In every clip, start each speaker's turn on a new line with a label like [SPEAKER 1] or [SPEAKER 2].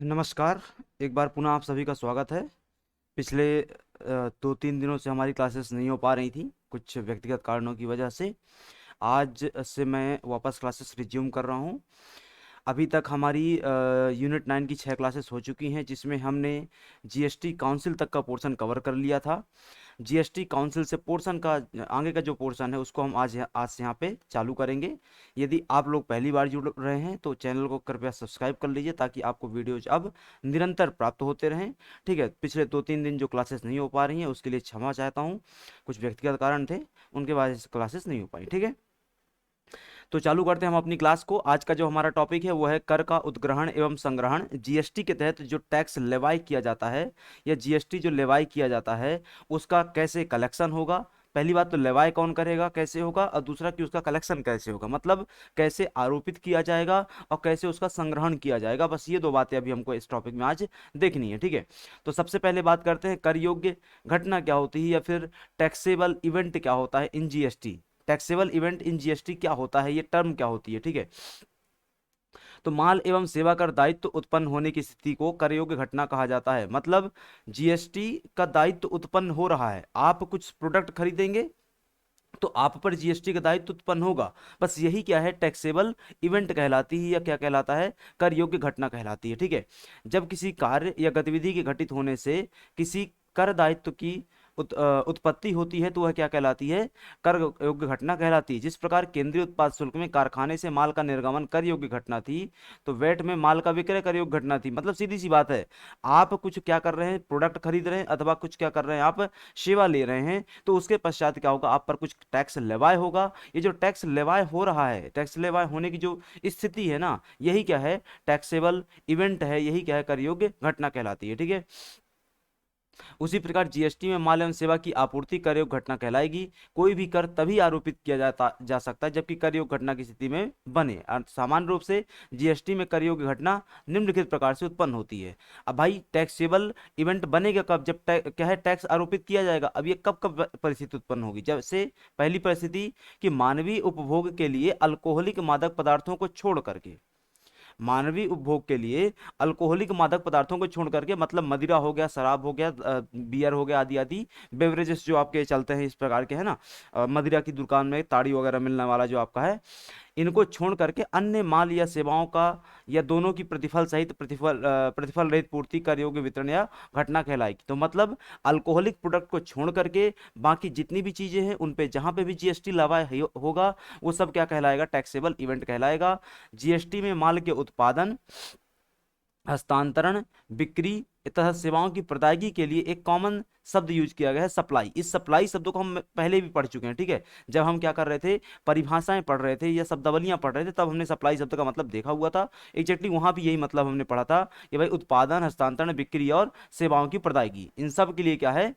[SPEAKER 1] नमस्कार। एक बार पुनः आप सभी का स्वागत है। पिछले 2-3 दिनों से हमारी क्लासेस नहीं हो पा रही थी कुछ व्यक्तिगत कारणों की वजह से। आज से मैं वापस क्लासेस रिज्यूम कर रहा हूँ। अभी तक हमारी यूनिट 9 की 6 क्लासेस हो चुकी हैं, जिसमें हमने जीएसटी काउंसिल तक का पोर्शन कवर कर लिया था। जीएसटी काउंसिल से पोर्शन का आगे का जो पोर्शन है उसको हम आज से यहाँ पे चालू करेंगे। यदि आप लोग पहली बार जुड़ रहे हैं तो चैनल को कृपया सब्सक्राइब कर लीजिए, ताकि आपको वीडियोज अब निरंतर प्राप्त होते रहें। ठीक है, पिछले 2-3 दिन जो क्लासेस नहीं हो पा रही हैं उसके लिए क्षमा चाहता हूँ। कुछ व्यक्तिगत कारण थे, उनके वजह से क्लासेस नहीं हो पाई। ठीक है, तो चालू करते हैं हम अपनी क्लास को। आज का जो हमारा टॉपिक है वो है कर का उद्ग्रहण एवं संग्रहण। जीएसटी के तहत जो टैक्स लेवाई किया जाता है या जीएसटी जो लेवाई किया जाता है उसका कैसे कलेक्शन होगा। पहली बात तो लेवाई कौन करेगा, कैसे होगा, और दूसरा कि उसका कलेक्शन कैसे होगा, मतलब कैसे आरोपित किया जाएगा और कैसे उसका संग्रहण किया जाएगा। बस ये दो बातें अभी हमको इस टॉपिक में आज देखनी है। ठीक है, तो सबसे पहले बात करते हैं कर योग्य घटना क्या होती है या फिर टैक्सेबल इवेंट क्या होता है in GST. Taxable event in GST क्या होता है, ये टर्म क्या होती है। ठीक है, तो माल एवं सेवा कर दायित्व उत्पन्न होने की स्थिति को कर योग्य घटना कहा जाता है। मतलब जीएसटी का दायित्व उत्पन्न हो रहा है, आप कुछ प्रोडक्ट खरीदेंगे तो आप पर जीएसटी का दायित्व उत्पन्न होगा। बस यही क्या है, टैक्सेबल इवेंट कहलाती है या क्या कहलाता है, कर योग्य घटना कहलाती है। ठीक है, जब किसी कार्य या गतिविधि के घटित होने से किसी कर दायित्व की उत्पत्ति होती है तो वह क्या कहलाती है, कर योग्य घटना कहलाती है। जिस प्रकार केंद्रीय उत्पाद शुल्क में कारखाने से माल का निर्गमन कर योग्य घटना थी, तो वैट में माल का विक्रय कर योग्य घटना थी। मतलब सीधी सी बात है, आप कुछ क्या कर रहे हैं, प्रोडक्ट खरीद रहे हैं अथवा कुछ क्या कर रहे हैं, आप सेवा ले रहे हैं, तो उसके पश्चात क्या होगा, आप पर कुछ टैक्स लेवाय होगा। ये जो टैक्स लेवाय हो रहा है, टैक्स लेवाय होने की जो स्थिति है ना, यही क्या है, टैक्सेबल इवेंट है, यही क्या है, कर योग्य घटना कहलाती है। ठीक है, उसी प्रकार जीएसटी में माल एवं सेवा की आपूर्ति कर योग्य घटना कहलाएगी। कोई भी कर तभी आरोपित किया जा सकता है जबकि कर योग्य घटना की स्थिति में बने। सामान्य रूप से जीएसटी में कर योग्य घटना निम्नलिखित प्रकार से उत्पन्न होती है। अब भाई टैक्सेबल इवेंट बनेगा कब, जब क्या है, टैक्स आरोपित किया जाएगा। अब ये कब कब परिस्थिति उत्पन्न होगी, जैसे पहली परिस्थिति कि मानवीय उपभोग के लिए अल्कोहलिक मादक पदार्थों को छोड़ करके, मानवीय उपभोग के लिए अल्कोहलिक मादक पदार्थों को छोड़ करके, मतलब मदिरा हो गया, शराब हो गया, बियर हो गया, आदि आदि बेवरेजेस जो आपके चलते हैं इस प्रकार के है ना, मदिरा की दुकान में ताड़ी वगैरह मिलने वाला जो आपका है, इनको छोड़ करके अन्य माल या सेवाओं का या दोनों की प्रतिफल सहित प्रतिफल रहित पूर्ति कर योग्य वितरण या घटना कहलाएगी। तो मतलब अल्कोहलिक प्रोडक्ट को छोड़ करके बाकी जितनी भी चीजें हैं उन पे जहां पे भी जीएसटी होगा, वो सब क्या कहलाएगा, टैक्सेबल इवेंट कहलाएगा। जीएसटी में माल के उत्पादन, हस्तांतरण, बिक्री तथा सेवाओं की प्रदायगी के लिए एक कॉमन शब्द यूज किया गया है, सप्लाई। इस सप्लाई शब्दों को हम पहले भी पढ़ चुके हैं। ठीक है, जब हम क्या कर रहे थे, परिभाषाएं पढ़ रहे थे या शब्दावलियां पढ़ रहे थे, तब हमने सप्लाई शब्द का मतलब देखा हुआ था। एग्जैक्टली वहां भी यही मतलब हमने पढ़ा था कि भाई उत्पादन, हस्तांतरण, बिक्री और सेवाओं की प्रदायगी, इन सब के लिए क्या है,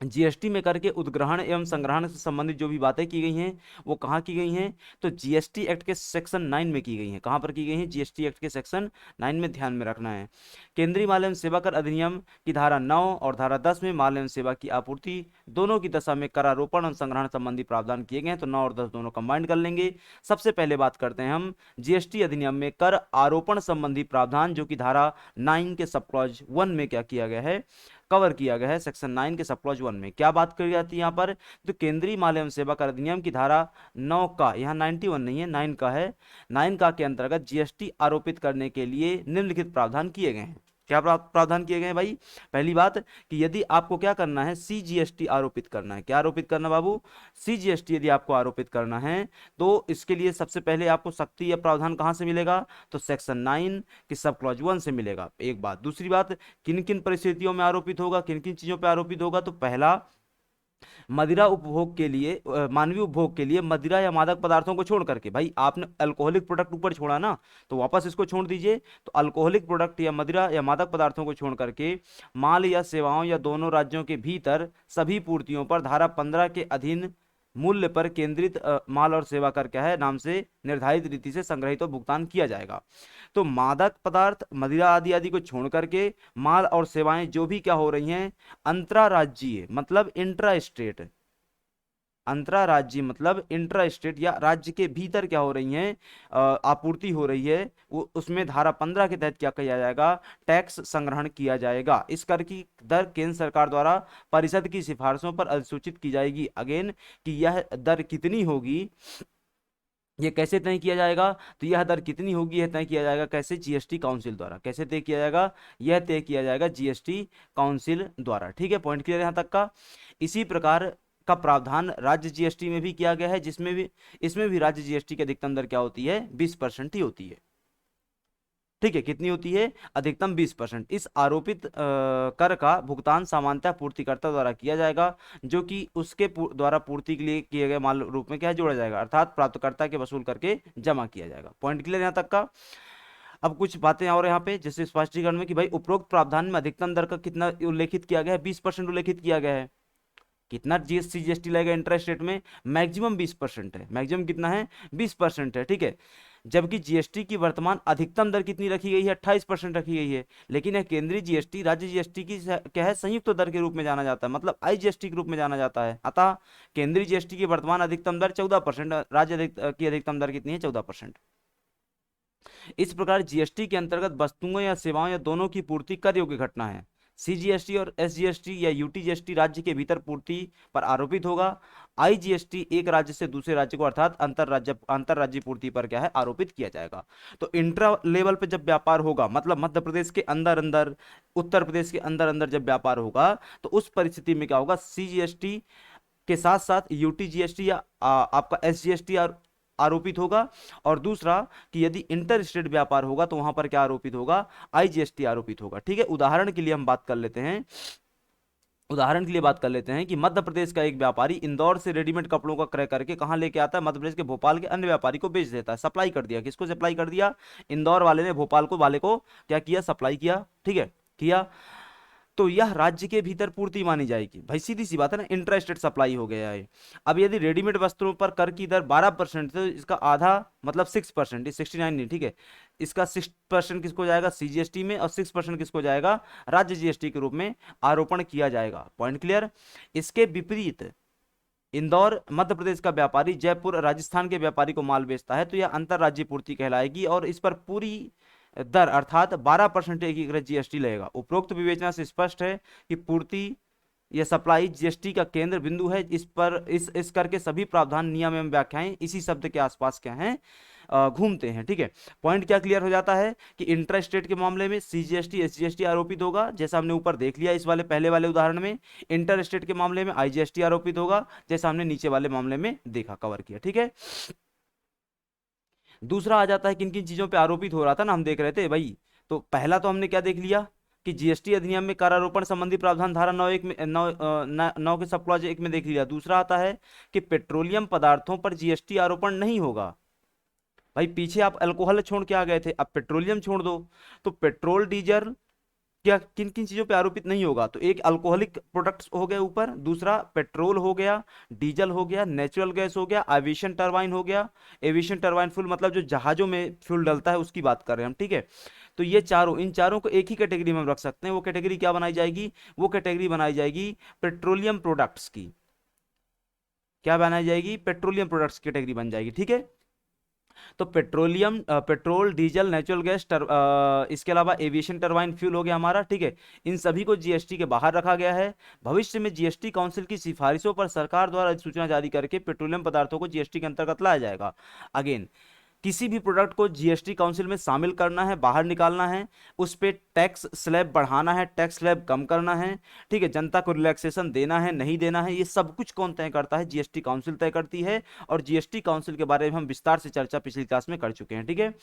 [SPEAKER 1] जीएसटी में कर के उद्ग्रहण एवं संग्रहण से संबंधित जो भी बातें की गई हैं वो कहाँ की गई हैं, तो जीएसटी एक्ट के सेक्शन 9 में की गई हैं। कहाँ पर की गई हैं, जीएसटी एक्ट के सेक्शन 9 में, ध्यान में रखना है। केंद्रीय माल एवं सेवा कर अधिनियम की धारा 9 और धारा 10 में माल एवं सेवा की आपूर्ति दोनों की दशा में करारोपण और संग्रहण संबंधी प्रावधान किए गए हैं। तो 9 और 10 दोनों कंबाइंड कर लेंगे। सबसे पहले बात करते हैं हम जीएसटी अधिनियम में कर आरोपण संबंधी प्रावधान, जो कि धारा 9 के सब क्लॉज 1 में क्या किया गया है, कवर किया गया है। सेक्शन 9 के सब क्लॉज 1 में क्या बात करी जाती है यहाँ पर, तो केंद्रीय माल एवं सेवा कर अधिनियम की धारा 9 का, यहाँ 91 नहीं है, 9 का है, 9 का के अंतर्गत जीएसटी आरोपित करने के लिए निम्नलिखित प्रावधान किए गए हैं। क्या प्रावधान किए गए हैं भाई, पहली बात कि यदि आपको क्या करना है, सीजीएसटी आरोपित करना है। क्या आरोपित करना बाबू, सीजीएसटी यदि आपको आरोपित करना है तो इसके लिए सबसे पहले आपको सख्ती या प्रावधान कहां से मिलेगा, तो सेक्शन 9 की सब क्लॉज 1 से मिलेगा। एक बात, दूसरी बात, किन किन परिस्थितियों में आरोपित होगा, किन किन चीजों पर आरोपित होगा, तो पहला, मदिरा उपभोग के लिए, मानवीय उपभोग के लिए मदिरा या मादक पदार्थों को छोड़ करके, भाई आपने अल्कोहलिक प्रोडक्ट ऊपर छोड़ा ना, तो वापस इसको छोड़ दीजिए। तो अल्कोहलिक प्रोडक्ट या मदिरा या मादक पदार्थों को छोड़ करके माल या सेवाओं या दोनों राज्यों के भीतर सभी पूर्तियों पर धारा 15 के अधीन मूल्य पर केंद्रित माल और सेवा कर क्या है, नाम से निर्धारित रीति से संग्रहित और भुगतान किया जाएगा। तो मादक पदार्थ, मदिरा आदि आदि को छोड़ करके माल और सेवाएं जो भी क्या हो रही हैं, अंतराराज्यीय मतलब इंट्रा स्टेट, अंतरा राज्य मतलब इंट्रा स्टेट या राज्य के भीतर क्या हो रही है, आपूर्ति हो रही है, वो उसमें धारा 15 के तहत क्या किया जाएगा, टैक्स संग्रहण किया जाएगा। इस कर की दर केंद्र सरकार द्वारा परिषद की सिफारिशों पर अधिसूचित की जाएगी। अगेन, कि यह दर कितनी होगी, ये कैसे तय किया जाएगा, तो यह दर कितनी होगी यह तय किया जाएगा कैसे, जीएसटी काउंसिल द्वारा। कैसे तय किया जाएगा, यह तय किया जाएगा जीएसटी काउंसिल द्वारा। ठीक है, पॉइंट क्लियर यहां तक का। इसी प्रकार का प्रावधान राज्य जीएसटी में भी किया गया है, जिसमें भी इसमें भी राज्य जीएसटी की अधिकतम दर क्या होती है, 20% ही होती है। ठीक है, कितनी होती है, अधिकतम 20%। इस आरोपित कर का भुगतान सामान्यतः पूर्तिकर्ता द्वारा किया जाएगा, जो कि उसके द्वारा पूर्ति के लिए किए गए माल रूप में क्या है, जोड़ा जाएगा, अर्थात प्राप्तकर्ता के वसूल करके जमा किया जाएगा। पॉइंट क्लियर यहाँ तक का। अब कुछ बातें और यहाँ पे, जैसे स्पष्टीकरण में कि भाई उपरोक्त प्रावधान में अधिकतम दर का कितना उल्लेखित किया गया है, 20% उल्लेखित किया गया है। कितना जीएसटी जीएसटी लगेगा इंटरेस्ट रेट में, मैक्सिमम 20% है। मैक्सिमम कितना है, 20% है। ठीक है, जबकि जीएसटी की वर्तमान अधिकतम दर कितनी रखी गई है, 28% रखी गई है। लेकिन यह केंद्रीय जीएसटी राज्य जीएसटी की क्या है, संयुक्त दर के रूप में जाना जाता है, मतलब आईजीएसटी के रूप में जाना जाता है। अतः केंद्रीय जीएसटी की वर्तमान अधिकतम दर 14%, राज्य की अधिकतम दर कितनी है, 14%। इस प्रकार जीएसटी के अंतर्गत वस्तुओं या सेवाओं या दोनों की पूर्ति कर योग्य घटना है। सीजीएसटी और एसजीएसटी या यूटीजीएसटी राज्य के भीतर पूर्ति पर आरोपित होगा। आईजीएसटी एक राज्य से दूसरे राज्य को अर्थात अंतर राज्य पूर्ति पर क्या है, आरोपित किया जाएगा। तो इंट्रा लेवल पे जब व्यापार होगा, मतलब मध्य प्रदेश के अंदर अंदर, उत्तर प्रदेश के अंदर अंदर जब व्यापार होगा, तो उस परिस्थिति में क्या होगा, सीजीएसटी के साथ साथ यूटीजीएसटी या आपका एसजीएसटी आरोपित होगा। और दूसरा कि यदि इंटर स्टेट व्यापार होगा तो वहां पर क्या आरोपित होगा, आईजीएसटी आरोपित होगा। ठीक है, उदाहरण के लिए हम बात कर लेते हैं, उदाहरण के लिए बात कर लेते हैं कि मध्य प्रदेश का एक व्यापारी इंदौर से रेडीमेड कपड़ों का क्रय करके कहां लेके आता है, मध्य प्रदेश के भोपाल के अन्य व्यापारी को बेच देता है। सप्लाई कर दिया, किसको सप्लाई कर दिया, इंदौर वाले ने भोपाल को वाले को क्या किया, सप्लाई किया। ठीक है, किया, तो यह राज्य के भीतर पूर्ति मानी जाएगी। भाई सीधी सी बात है ना, इंट्रा स्टेट सप्लाई हो गया है। अब यदि रेडीमेड वस्त्रों पर कर की दर 12%, तो इसका आधा मतलब 6%, 69 नहीं, ठीक है, इसका 6% किसको जाएगा, सीजीएसटी में, और 6% किसको जाएगा, राज्य जीएसटी के रूप में आरोपण किया जाएगा। Point clear. इसके विपरीत इंदौर मध्य प्रदेश का व्यापारी जयपुर राजस्थान के व्यापारी को माल बेचता है, तो यह अंतर राज्य पूर्ति कहलाएगी और इस पर पूरी दर अर्थात 12% एकीकृत जीएसटी लगेगा। उपरोक्त विवेचना से स्पष्ट है कि पूर्ति यह सप्लाई जीएसटी का केंद्र बिंदु है। इस पर इस कर के सभी प्रावधान, नियम एवं व्याख्याएं इसी शब्द के आसपास क्या हैं, घूमते हैं। ठीक है, पॉइंट क्या क्लियर हो जाता है कि इंट्रा स्टेट के मामले में सीजीएसटी एसजीएसटी आरोपित होगा, जैसा हमने ऊपर देख लिया इस वाले पहले वाले उदाहरण में। इंटर स्टेट के मामले में आईजीएसटी आरोपित होगा, जैसा हमने नीचे वाले मामले में देखा, कवर किया। ठीक है, दूसरा आ जाता है किन किन चीजों पे आरोपित हो रहा था ना, हम देख रहे थे भाई। तो पहला तो हमने क्या देख लिया कि जीएसटी अधिनियम में करारोपण संबंधी प्रावधान धारा 9(1) में 9 के सब क्लॉज 1 में देख लिया। दूसरा आता है कि पेट्रोलियम पदार्थों पर जीएसटी आरोपण नहीं होगा। भाई पीछे आप अल्कोहल छोड़ के आ गए थे, अब पेट्रोलियम छोड़ दो, तो पेट्रोल डीजल क्या किन किन चीजों पे आरोपित नहीं होगा, तो एक अल्कोहलिक प्रोडक्ट्स हो गए ऊपर, दूसरा पेट्रोल हो गया, डीजल हो गया, नेचुरल गैस हो गया, एविएशन टरबाइन हो गया। एविएशन टरबाइन फ्यूल मतलब जो जहाजों में फ्यूल डलता है उसकी बात कर रहे हैं हम। ठीक है, तो ये चारों, इन चारों को एक ही कैटेगरी में हम रख सकते हैं। वो कैटेगरी क्या बनाई जाएगी, वो कैटेगरी बनाई जाएगी पेट्रोलियम प्रोडक्ट्स की। क्या बनाई जाएगी, पेट्रोलियम प्रोडक्ट्स की कैटेगरी बन जाएगी। ठीक है, तो petroleum, petrol, diesel, natural gas, इसके अलावा एविएशन टरबाइन फ्यूल हो गया हमारा। ठीक है, इन सभी को जीएसटी के बाहर रखा गया है। भविष्य में जीएसटी काउंसिल की सिफारिशों पर सरकार द्वारा अधिसूचना जारी करके पेट्रोलियम पदार्थों को जीएसटी के अंतर्गत लाया जाएगा। अगेन, किसी भी प्रोडक्ट को जीएसटी काउंसिल में शामिल करना है, बाहर निकालना है, उस पे टैक्स स्लैब बढ़ाना है, टैक्स स्लैब कम करना है, ठीक है, जनता को रिलैक्सेशन देना है, नहीं देना है, ये सब कुछ कौन तय करता है, जीएसटी काउंसिल तय करती है। और जीएसटी काउंसिल के बारे में हम विस्तार से चर्चा पिछली क्लास में कर चुके हैं। ठीक है,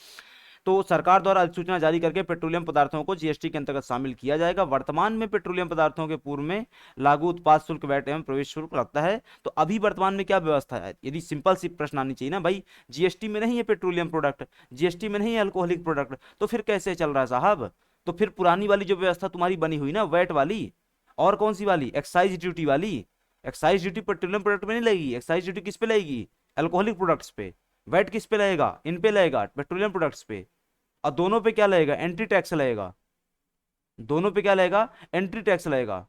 [SPEAKER 1] तो सरकार द्वारा अधिसूचना जारी करके पेट्रोलियम पदार्थों को जीएसटी के अंतर्गत शामिल किया जाएगा। वर्तमान में पेट्रोलियम पदार्थों के पूर्व में लागू उत्पाद शुल्क, वैट एवं प्रवेश शुल्क लगता है। तो अभी वर्तमान में क्या व्यवस्था है, यदि सिंपल सी प्रश्न आनी चाहिए ना भाई, जीएसटी में नहीं है पेट्रोलियम प्रोडक्ट, जीएसटी में नहीं है अल्कोहलिक प्रोडक्ट, तो फिर कैसे चल रहा है साहब। तो फिर पुरानी वाली जो व्यवस्था तुम्हारी बनी हुई ना, वैट वाली, और कौन सी वाली, एक्साइज ड्यूटी वाली। एक्साइज ड्यूटी पेट्रोलियम प्रोडक्ट में नहीं लगेगी, एक्साइज ड्यूटी किस पे लगेगी, अल्कोहलिक प्रोडक्ट्स पे। वैट किस पे लगेगा, इन पे लगेगा, पेट्रोलियम प्रोडक्ट्स पे। और दोनों पे क्या लगेगा, एंट्री टैक्स लगेगा। दोनों पे क्या लगेगा, एंट्री टैक्स लगेगा।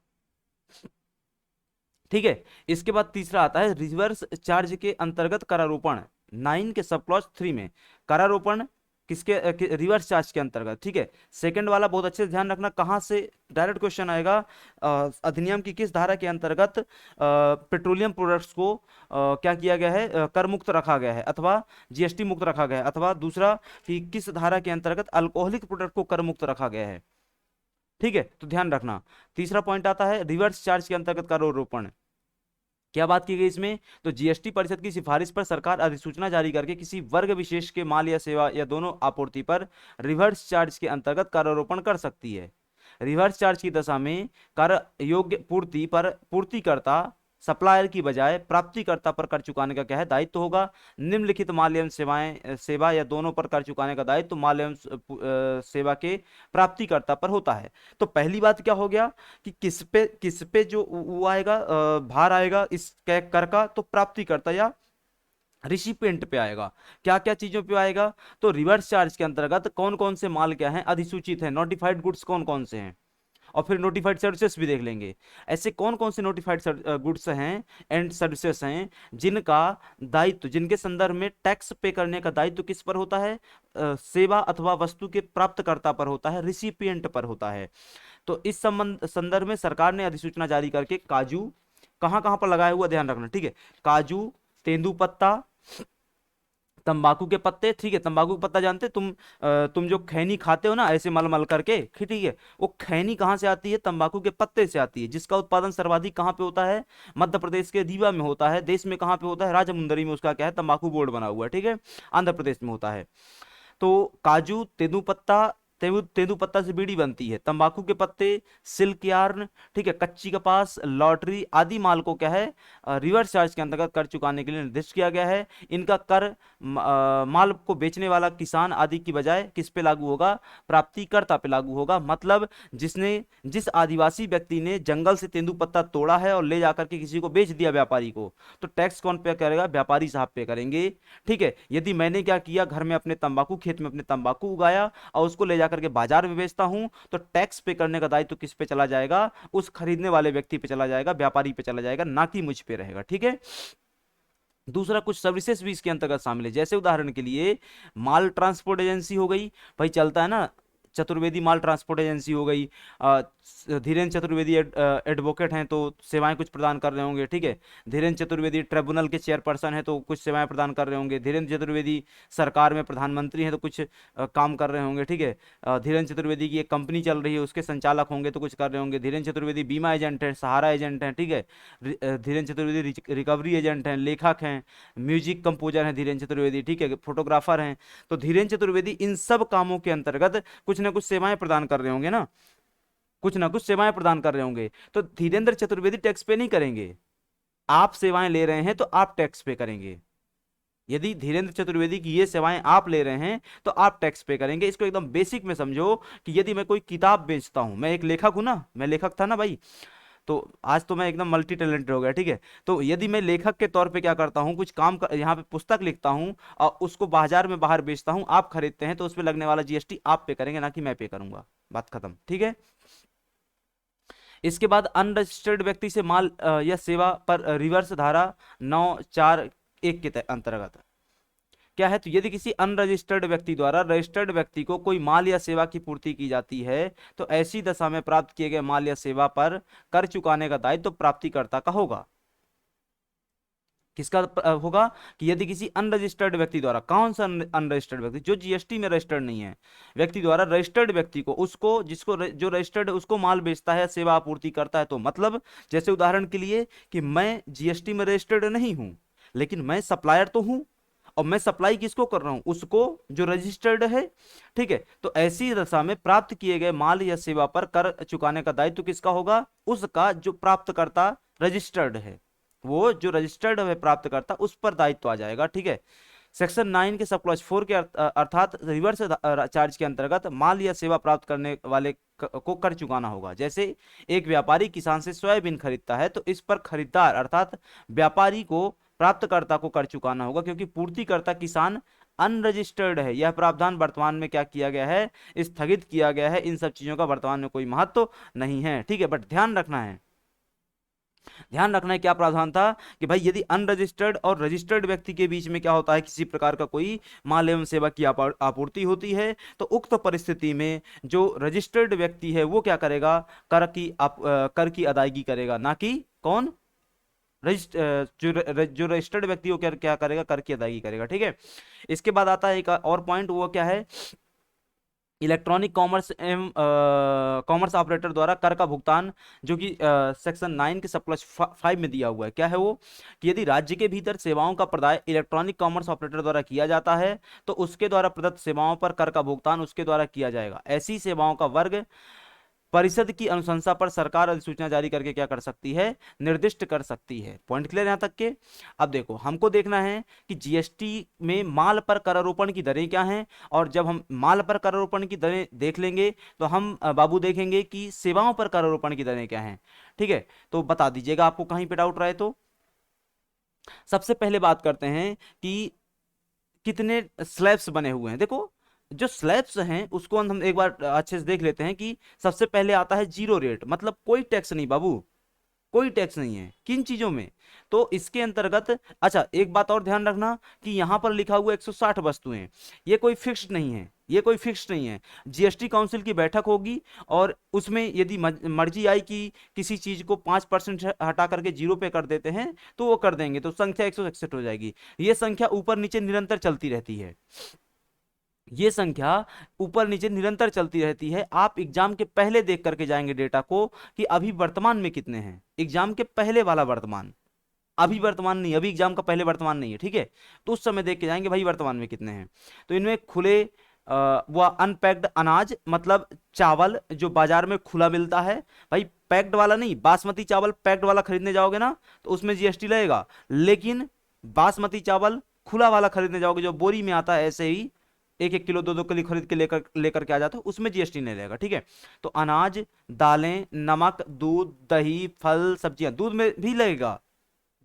[SPEAKER 1] ठीक है। इसके बाद तीसरा आता है रिवर्स चार्ज के अंतर्गत करारोपण, 9 के सब क्लॉज 3 में करारोपण किसके रिवर्स चार्ज के अंतर्गत। ठीक है। सेकंड वाला बहुत अच्छे से ध्यान रखना, कहां से डायरेक्ट क्वेश्चन आएगा, अधिनियम की किस धारा के अंतर्गत पेट्रोलियम प्रोडक्ट्स को क्या किया गया है, कर मुक्त रखा गया है अथवा जीएसटी मुक्त रखा गया है, अथवा दूसरा कि किस धारा के अंतर्गत अल्कोहलिक प्रोडक्ट को कर मुक्त रखा गया है। ठीक है, तो ध्यान रखना। तीसरा पॉइंट आता है रिवर्स चार्ज के अंतर्गत करारोपण, क्या बात की गई इसमें, तो जीएसटी परिषद की सिफारिश पर सरकार अधिसूचना जारी करके किसी वर्ग विशेष के माल या सेवा या दोनों आपूर्ति पर रिवर्स चार्ज के अंतर्गत करारोपण कर सकती है। रिवर्स चार्ज की दशा में कर योग्य पूर्ति पर पूर्तिकर्ता सप्लायर की बजाय प्राप्तिकर्ता पर कर चुकाने का क्या है, दायित्व होगा। निम्नलिखित माल एवं सेवाएं सेवा या दोनों पर कर चुकाने का दायित्व माल एवं सेवा के प्राप्तिकर्ता पर होता है। तो पहली बात क्या हो गया कि किस पे जो वो आएगा, भार आएगा इस कर का, तो प्राप्तिकर्ता या रिसिपिएंट पे आएगा। क्या क्या चीजों पे आएगा, तो रिवर्स चार्ज के अंतर्गत कौन कौन से माल क्या है, अधिसूचित है, नोटिफाइड गुड्स कौन कौन से हैं, और फिर नोटिफाइड सर्विसेज भी देख लेंगे। ऐसे कौन कौन से नोटिफाइड गुड्स हैं एंड सर्विसेज हैं जिनका दायित्व, जिनके संदर्भ में टैक्स पे करने का दायित्व किस पर होता है, सेवा अथवा वस्तु के प्राप्तकर्ता पर होता है, रिसिपिएंट पर होता है। तो इस संदर्भ में सरकार ने अधिसूचना जारी करके काजू कहां कहां पर लगाया हुआ ध्यान रखना। ठीक है, काजू, तेंदुपत्ता, तंबाकू के पत्ते। ठीक है, तंबाकू के पत्ता जानते तुम जो खैनी खाते हो ना ऐसे मल मल करके, ठीक है, वो खैनी कहाँ से आती है, तंबाकू के पत्ते से आती है, जिसका उत्पादन सर्वाधिक कहाँ पे होता है, मध्य प्रदेश के रीवा में होता है। देश में कहाँ पे होता है, राजमुंदरी में उसका क्या है, तंबाकू बोर्ड बना हुआ है। ठीक है, आंध्र प्रदेश में होता है। तो काजू, तेंदुपत्ता, तेंदुपत्ता से बीड़ी बनती है, तंबाकू के पत्ते, सिल्क यार्न, ठीक है, कच्ची कपास, लॉटरी आदि माल को क्या है, रिवर्स चार्ज के अंतर्गत कर चुकाने के लिए निर्दिष्ट किया गया है। इनका कर माल को बेचने वाला किसान आदि की बजाय किस पे लागू होगा, प्राप्तिकर्ता पे लागू होगा। मतलब जिस आदिवासी व्यक्ति ने जंगल से तेंदुपत्ता तोड़ा है और ले जाकर के किसी को बेच दिया व्यापारी को, तो टैक्स कौन पे करेगा, व्यापारी साहब पे करेंगे। ठीक है, यदि मैंने क्या किया, घर में अपने तंबाकू खेत में अपने तंबाकू उगाया और उसको ले जाकर के बाजार में बेचता हूं, तो टैक्स पे करने का दायित्व किस पे चला जाएगा, उस खरीदने वाले व्यक्ति पे चला जाएगा, व्यापारी पे चला जाएगा, ना कि मुझ पे रहेगा। ठीक है। दूसरा, कुछ सर्विसेज भी इसके अंतर्गत शामिल है, जैसे उदाहरण के लिए माल ट्रांसपोर्ट एजेंसी हो गई, भाई चलता है ना, चतुर्वेदी माल ट्रांसपोर्ट एजेंसी हो गई। धीरेन्द्र चतुर्वेदी एडवोकेट हैं तो सेवाएं कुछ प्रदान कर रहे होंगे। ठीक है, धीरेन्द्र चतुर्वेदी ट्रिब्यूनल के चेयरपर्सन हैं तो कुछ सेवाएं प्रदान कर रहे होंगे। धीरेन्द्र चतुर्वेदी सरकार में प्रधानमंत्री हैं तो कुछ काम कर रहे होंगे। ठीक है, धीरेन्द्र चतुर्वेदी की एक कंपनी चल रही है उसके संचालक होंगे तो कुछ कर रहे होंगे। धीरेन्द्र चतुर्वेदी बीमा एजेंट है, सहारा एजेंट हैं। ठीक है, धीरेन्द्र चतुर्वेदी रिकवरी एजेंट हैं, लेखक हैं, म्यूजिक कंपोजर हैं धीरेन्द्र चतुर्वेदी। ठीक है, फोटोग्राफर हैं। तो धीरेन्द्र चतुर्वेदी इन सब कामों के अंतर्गत कुछ ना कुछ सेवाएं प्रदान कर रहे होंगे ना, कुछ ना कुछ सेवाएं प्रदान कर रहे होंगे। तो धीरेन्द्र चतुर्वेदी टैक्स पे नहीं करेंगे, आप सेवाएं ले रहे हैं तो आप टैक्स पे करेंगे। यदि धीरेन्द्र चतुर्वेदी की ये सेवाएं आप ले रहे हैं तो आप टैक्स पे करेंगे। इसको एकदम बेसिक में समझो कि यदि मैं कोई किताब बेचता हूं, मैं एक लेखक हूं ना, मैं लेखक था ना भाई, तो आज तो मैं एकदम मल्टी टैलेंटेड हो गया। ठीक है, तो यदि मैं लेखक के तौर पे क्या करता हूँ, कुछ काम यहाँ पे पुस्तक लिखता हूँ और उसको बाजार में बाहर बेचता हूँ, आप खरीदते हैं तो उस पर लगने वाला जीएसटी आप पे करेंगे, ना कि मैं पे करूंगा। बात खत्म। ठीक है। इसके बाद अनरजिस्टर्ड व्यक्ति से माल या सेवा पर रिवर्स धारा 9(4)(1) के अंतर्गत क्या है, तो यदि किसी अनरजिस्टर्ड व्यक्ति द्वारा रजिस्टर्ड व्यक्ति को कोई माल या सेवा की पूर्ति की जाती है तो ऐसी दशा में प्राप्त किए गए माल या सेवा पर कर चुकाने का दायित्व तो प्राप्तिकर्ता का होगा। किसका होगा, कि यदि किसी अनरजिस्टर्ड व्यक्ति द्वारा, कौन सा अनरजिस्टर्ड व्यक्ति, जो जीएसटी में रजिस्टर्ड नहीं है, व्यक्ति द्वारा रजिस्टर्ड व्यक्ति को, उसको जिसको जो रजिस्टर्ड है उसको माल बेचता है, सेवा आपूर्ति करता है, तो मतलब जैसे उदाहरण के लिए कि मैं जीएसटी में रजिस्टर्ड नहीं हूं लेकिन मैं सप्लायर तो हूं, और मैं सप्लाई किसको कर रहा हूं, उसको जो रजिस्टर्ड है। ठीक है, तो ऐसी दशा में प्राप्त किए गए माल या सेवा पर कर चुकाने का दायित्व किसका होगा, उसका जो प्राप्तकर्ता रजिस्टर्ड है, वो जो रजिस्टर्ड है प्राप्तकर्ता, उस पर दायित्व आ जाएगा। ठीक है, सेक्शन 9 के सब क्लॉज 4 के अर्थात रिवर्स चार्ज के अंतर्गत माल या सेवा प्राप्त करने वाले को कर चुकाना होगा। जैसे एक व्यापारी किसान से सोयाबीन खरीदता है तो इस पर खरीदार अर्थात व्यापारी को प्राप्तकर्ता को कर चुकाना होगा, क्योंकि पूर्तिकर्ता किसान अनरजिस्टर्ड है। यह प्रावधान वर्तमान में क्या किया गया है, स्थगित किया गया है। इन सब चीजों का वर्तमान में कोई महत्व नहीं है। ठीक है, बट ध्यान रखना है ध्यान रखना है क्या प्रावधान था कि भाई यदि अनरजिस्टर्ड और रजिस्टर्ड व्यक्ति के बीच में क्या होता है, किसी प्रकार का कोई माल एवं सेवा की आपूर्ति होती है, तो उक्त परिस्थिति में जो रजिस्टर्ड व्यक्ति है वो क्या करेगा, कर की अदायगी करेगा, ना कि कौन, जो रजिस्टर्ड व्यक्ति वो क्या क्या करेगा, कर की अदायगी करेगा। ठीक है, इसके बाद आता है एक और पॉइंट, वो क्या है, इलेक्ट्रॉनिक कॉमर्स एवं कॉमर्स ऑपरेटर द्वारा कर का भुगतान, जो कि सेक्शन 9 के सब क्लॉज 5 में दिया हुआ है। क्या है वो, कि यदि राज्य के भीतर सेवाओं का प्रदाय इलेक्ट्रॉनिक कॉमर्स ऑपरेटर द्वारा किया जाता है तो उसके द्वारा प्रदत्त सेवाओं पर कर का भुगतान उसके द्वारा किया जाएगा। ऐसी सेवाओं का वर्ग परिषद की अनुशंसा पर सरकार अधिसूचना जारी करके क्या कर सकती है, निर्दिष्ट कर सकती है। पॉइंट क्लियर यहां तक के। अब देखो हमको देखना है कि जीएसटी में माल पर करारोपण की दरें क्या हैं, और जब हम माल पर करारोपण की दरें देख लेंगे तो हम बाबू देखेंगे कि सेवाओं पर करारोपण की दरें क्या हैं। ठीक है, तो बता दीजिएगा आपको कहीं पे डाउट रहे तो। सबसे पहले बात करते हैं कि कितने स्लैब्स बने हुए हैं। देखो जो स्लैब्स हैं उसको हम एक बार अच्छे से देख लेते हैं कि सबसे पहले आता है जीरो रेट, मतलब कोई टैक्स नहीं बाबू, कोई टैक्स नहीं है किन चीजों में, तो इसके अंतर्गत। अच्छा एक बात और ध्यान रखना कि यहां पर लिखा हुआ 160 वस्तुएं, ये कोई फिक्स्ड नहीं है, ये कोई फिक्स्ड नहीं है। जीएसटी काउंसिल की बैठक होगी और उसमें यदि मर्जी आई कि किसी चीज को 5% हटा करके 0 पे कर देते हैं तो वो कर देंगे, तो संख्या 161 हो जाएगी। ये संख्या ऊपर नीचे निरंतर चलती रहती है, ये संख्या ऊपर नीचे निरंतर चलती रहती है। आप एग्जाम के पहले देख करके जाएंगे डेटा को कि अभी वर्तमान में कितने हैं, एग्जाम के पहले वाला वर्तमान, अभी वर्तमान नहीं, अभी एग्जाम का पहले वर्तमान नहीं है। ठीक है, तो उस समय देख के जाएंगे भाई वर्तमान में कितने हैं। तो इनमें खुले व अनपैक्ड अनाज, मतलब चावल जो बाजार में खुला मिलता है, भाई पैक्ड वाला नहीं, बासमती चावल पैक्ड वाला खरीदने जाओगे ना तो उसमें जीएसटी लगेगा, लेकिन बासमती चावल खुला वाला खरीदने जाओगे जो बोरी में आता है, ऐसे ही 1-1 किलो 2-2 किलो खरीद के लेकर लेकर के आ जाता है, उसमें जीएसटी नहीं रहेगा। ठीक है, तो अनाज, दालें, नमक, दूध, दही, फल, सब्जियां, दूध में भी लगेगा,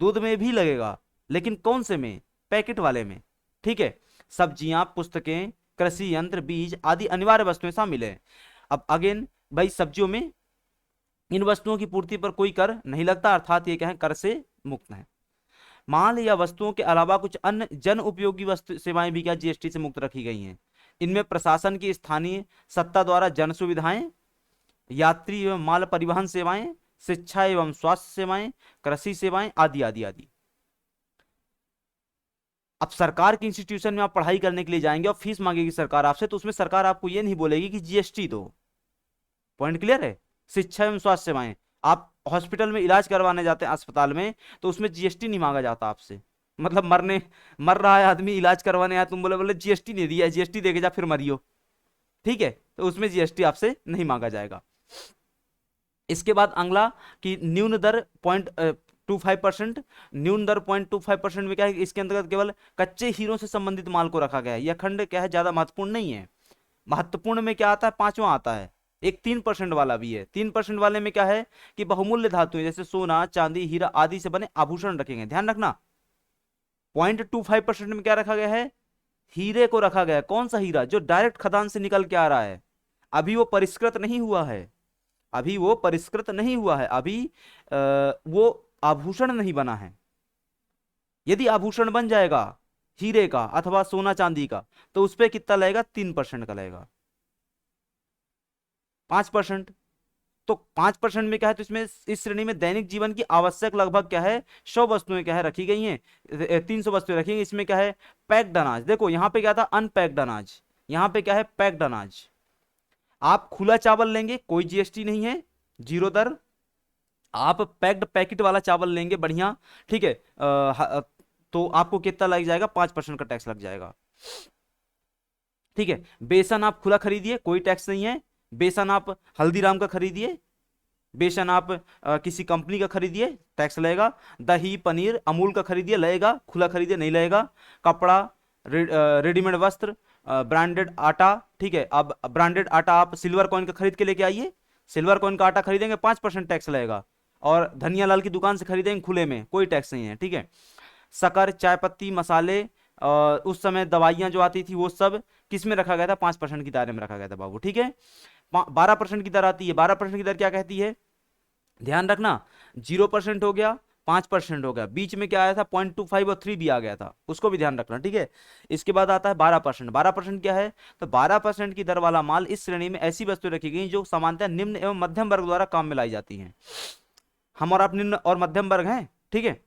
[SPEAKER 1] दूध में भी लगेगा, लेकिन कौन से में, पैकेट वाले में। ठीक है, सब्जियां, पुस्तकें, कृषि यंत्र, बीज आदि अनिवार्य वस्तुएं शामिल है। अब अगेन भाई सब्जियों में इन वस्तुओं की पूर्ति पर कोई कर नहीं लगता, अर्थात ये क्या है, कर से मुक्त है। माल या वस्तुओं के अलावा कुछ अन्य जन उपयोगी वस्तु सेवाएं भी क्या जीएसटी से मुक्त रखी गई हैं। इनमें प्रशासन की स्थानीय सत्ता द्वारा जन सुविधाएं, यात्री एवं माल परिवहन सेवाएं, शिक्षा एवं स्वास्थ्य सेवाएं, कृषि सेवाएं आदि आदि आदि। अब सरकार के इंस्टीट्यूशन में आप पढ़ाई करने के लिए जाएंगे और फीस मांगेगी सरकार आपसे, तो उसमें सरकार आपको ये नहीं बोलेगी कि जीएसटी दो। पॉइंट क्लियर है। शिक्षा एवं स्वास्थ्य सेवाएं, आप हॉस्पिटल में इलाज करवाने जाते हैं अस्पताल में, तो उसमें जीएसटी नहीं मांगा जाता आपसे, मतलब मर रहा है आदमी, इलाज करवाने आया, तुम बोले बोले जीएसटी नहीं दिया, जीएसटी देके जा फिर मरियो। ठीक है, तो उसमें जीएसटी आपसे नहीं मांगा जाएगा। इसके बाद अगला कि न्यून दर 0.25%, न्यून दर 0.25% में क्या है, इसके अंतर्गत केवल कच्चे हीरों से संबंधित माल को रखा गया है। यह खंड क्या है, ज्यादा महत्वपूर्ण नहीं है। महत्वपूर्ण में क्या आता है, पांचवा आता है, एक 3% वाला भी है। 3% वाले में क्या है कि बहुमूल्य धातुएं जैसे सोना, चांदी, हीरा आदि से बने आभूषण रखेंगे। ध्यान रखना 0.25% में क्या रखा गया है, हीरे को रखा गया है। कौन सा हीरा, जो डायरेक्ट खदान से निकल के आ रहा है, अभी वो परिष्कृत नहीं हुआ है, अभी वो परिष्कृत नहीं हुआ है, अभी वो आभूषण नहीं बना है। यदि आभूषण बन जाएगा हीरे का अथवा सोना चांदी का, तो उस पर कितना लगेगा, 3% का लगेगा। 5%, तो 5% में क्या है, तो इसमें इस श्रेणी में दैनिक जीवन की आवश्यक लगभग क्या है, 100 वस्तुएं क्या है रखी गई हैं, 300 वस्तुएं रखी गई। इसमें क्या है, पैक्ड अनाज। देखो यहां पे क्या था, अनपैक्ड अनाज, यहां पे क्या है, पैक्ड अनाज। आप खुला चावल लेंगे कोई जीएसटी नहीं है, जीरो दर। आप पैक्ड पैकेट वाला चावल लेंगे बढ़िया, ठीक है, तो आपको कितना लग जाएगा, 5% का टैक्स लग जाएगा। ठीक है, बेसन आप खुला खरीदिए कोई टैक्स नहीं है, बेसन आप हल्दीराम का खरीदिए, बेसन आप किसी कंपनी का खरीदिए, टैक्स लगेगा। दही पनीर अमूल का खरीदिए, लगेगा, खुला खरीदिए नहीं लगेगा। कपड़ा, रेडीमेड वस्त्र, ब्रांडेड आटा, ठीक है, अब ब्रांडेड आटा आप सिल्वर कॉइन का खरीद के लेके आइए, सिल्वर कॉइन का आटा खरीदेंगे 5% टैक्स लगेगा, और धनिया लाल की दुकान से खरीदेंगे खुले में, कोई टैक्स नहीं है। ठीक है, शक्कर, चाय पत्ती, मसाले, उस समय दवाइयां जो आती थी वो सब किस में रखा गया था, 5% की दायरे में रखा गया था बाबू। ठीक है, 12% की दर आती है। 12% की दर क्या कहती है, ध्यान रखना, 0% हो गया, 5% हो गया, बीच में क्या आया था 0.25 और 3 भी आ गया था, उसको भी ध्यान रखना, ठीक है। इसके बाद आता है 12%। 12% क्या है? तो 12% की दर वाला माल इस श्रेणी में ऐसी वस्तुएं रखी गई जो सामान्यतः निम्न एवं मध्यम वर्ग द्वारा काम में लाई जाती हैं। हम और आप निम्न और मध्यम वर्ग हैं, ठीक है।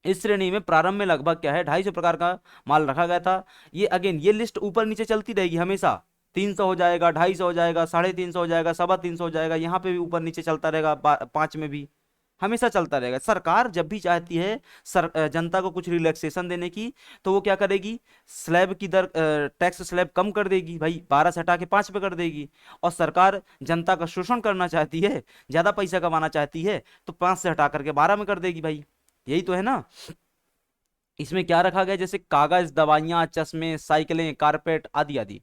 [SPEAKER 1] इस श्रेणी में प्रारंभ में लगभग क्या है 250 प्रकार का माल रखा गया था। ये अगेन ये लिस्ट ऊपर नीचे चलती रहेगी हमेशा, 300 हो जाएगा, 250 हो जाएगा, 350 हो जाएगा, 350 हो जाएगा, यहाँ पे भी ऊपर नीचे चलता रहेगा, 5 में भी हमेशा चलता रहेगा। सरकार जब भी चाहती है जनता को कुछ रिलैक्सेशन देने की, तो वो क्या करेगी, स्लैब की दर, टैक्स स्लैब कम कर देगी भाई, 12 से हटा के 5 पे कर देगी। और सरकार जनता का शोषण करना चाहती है, ज्यादा पैसा कमाना चाहती है, तो 5 से हटा करके 12 में कर देगी भाई, यही तो है ना। इसमें क्या रखा गया, जैसे कागज, दवाइयां, चश्मे, साइकिलें, कारपेट आदि आदि।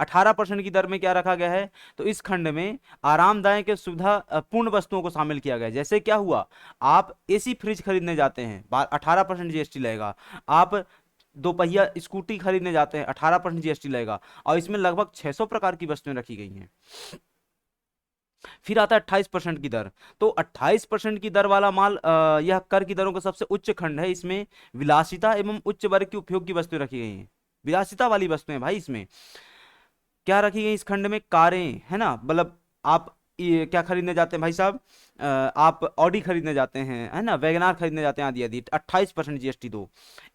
[SPEAKER 1] 18% की दर में क्या रखा गया है, तो इस खंड में आरामदायक के सुविधा पूर्ण वस्तुओं को शामिल किया गया है। जैसे क्या हुआ, आप एसी फ्रिज खरीदने जाते हैं, 18% जीएसटी लगेगा। आप दोपहिया स्कूटी खरीदने जाते हैं, 18% जीएसटी लगेगा। और इसमें लगभग 600 प्रकार की वस्तुएं रखी गई हैं। फिर आता है 28% की दर। तो 28% की दर वाला माल, यह कर की दरों का सबसे उच्च खंड है। इसमें विलासिता एवं उच्च वर्ग की उपयोग की वस्तुएं रखी गई हैं, विलासिता वाली वस्तुएं भाई। इसमें क्या रखी गई इस खंड में, कारें, है ना, मतलब आप ये क्या खरीदने जाते हैं भाई साहब, आप ऑडी खरीदने जाते हैं, है ना, वैगनार खरीदने जाते हैं, आदि आदि, 28% जीएसटी दो।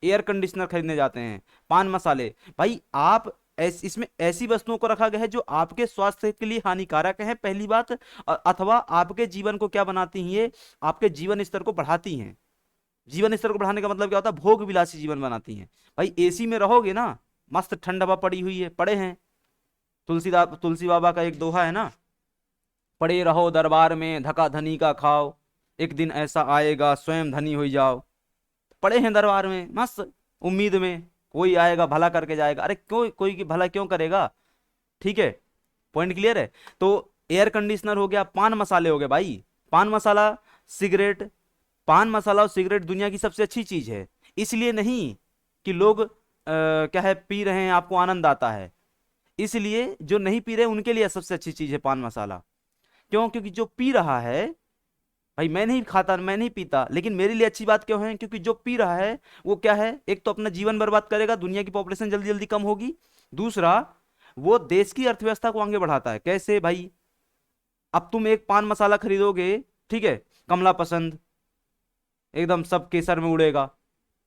[SPEAKER 1] एयर कंडीशनर खरीदने जाते हैं, पान मसाले, भाई आप इसमें ऐसी वस्तुओं को रखा गया है जो आपके स्वास्थ्य के लिए हानिकारक है, पहली बात, अथवा आपके जीवन को क्या बनाती हैं, ये आपके जीवन स्तर को बढ़ाती हैं। जीवन स्तर को बढ़ाने का मतलब क्या होता है, भोग विलासी जीवन बनाती हैं। भाई एसी में रहोगे ना, मस्त ठंड हवा पड़ी हुई है, पड़े हैं, तुलसी बाबा का एक दोहा है ना, पड़े रहो दरबार में धका धनी का खाओ, एक दिन ऐसा आएगा स्वयं धनी हो जाओ। पड़े हैं दरबार में मस्त उम्मीद में, कोई आएगा भला करके जाएगा। अरे क्यों, कोई की भला क्यों करेगा, ठीक है, पॉइंट क्लियर है। तो एयर कंडीशनर हो गया, पान मसाले हो गए भाई, पान मसाला, सिगरेट, पान मसाला और सिगरेट दुनिया की सबसे अच्छी चीज है। इसलिए नहीं कि लोग क्या है पी रहे हैं आपको आनंद आता है, इसलिए जो नहीं पी रहे उनके लिए सबसे अच्छी चीज है पान मसाला। क्यों? क्योंकि जो पी रहा है, भाई मैं नहीं खाता, मैं नहीं पीता, लेकिन मेरे लिए अच्छी बात क्यों है, क्योंकि जो पी रहा है वो क्या है, एक तो अपना जीवन बर्बाद करेगा, दुनिया की पॉपुलेशन जल्दी जल्दी कम होगी, दूसरा वो देश की अर्थव्यवस्था को आगे बढ़ाता है। कैसे भाई, अब तुम एक पान मसाला खरीदोगे, ठीक है, कमला पसंद, एकदम सब केसर में उड़ेगा,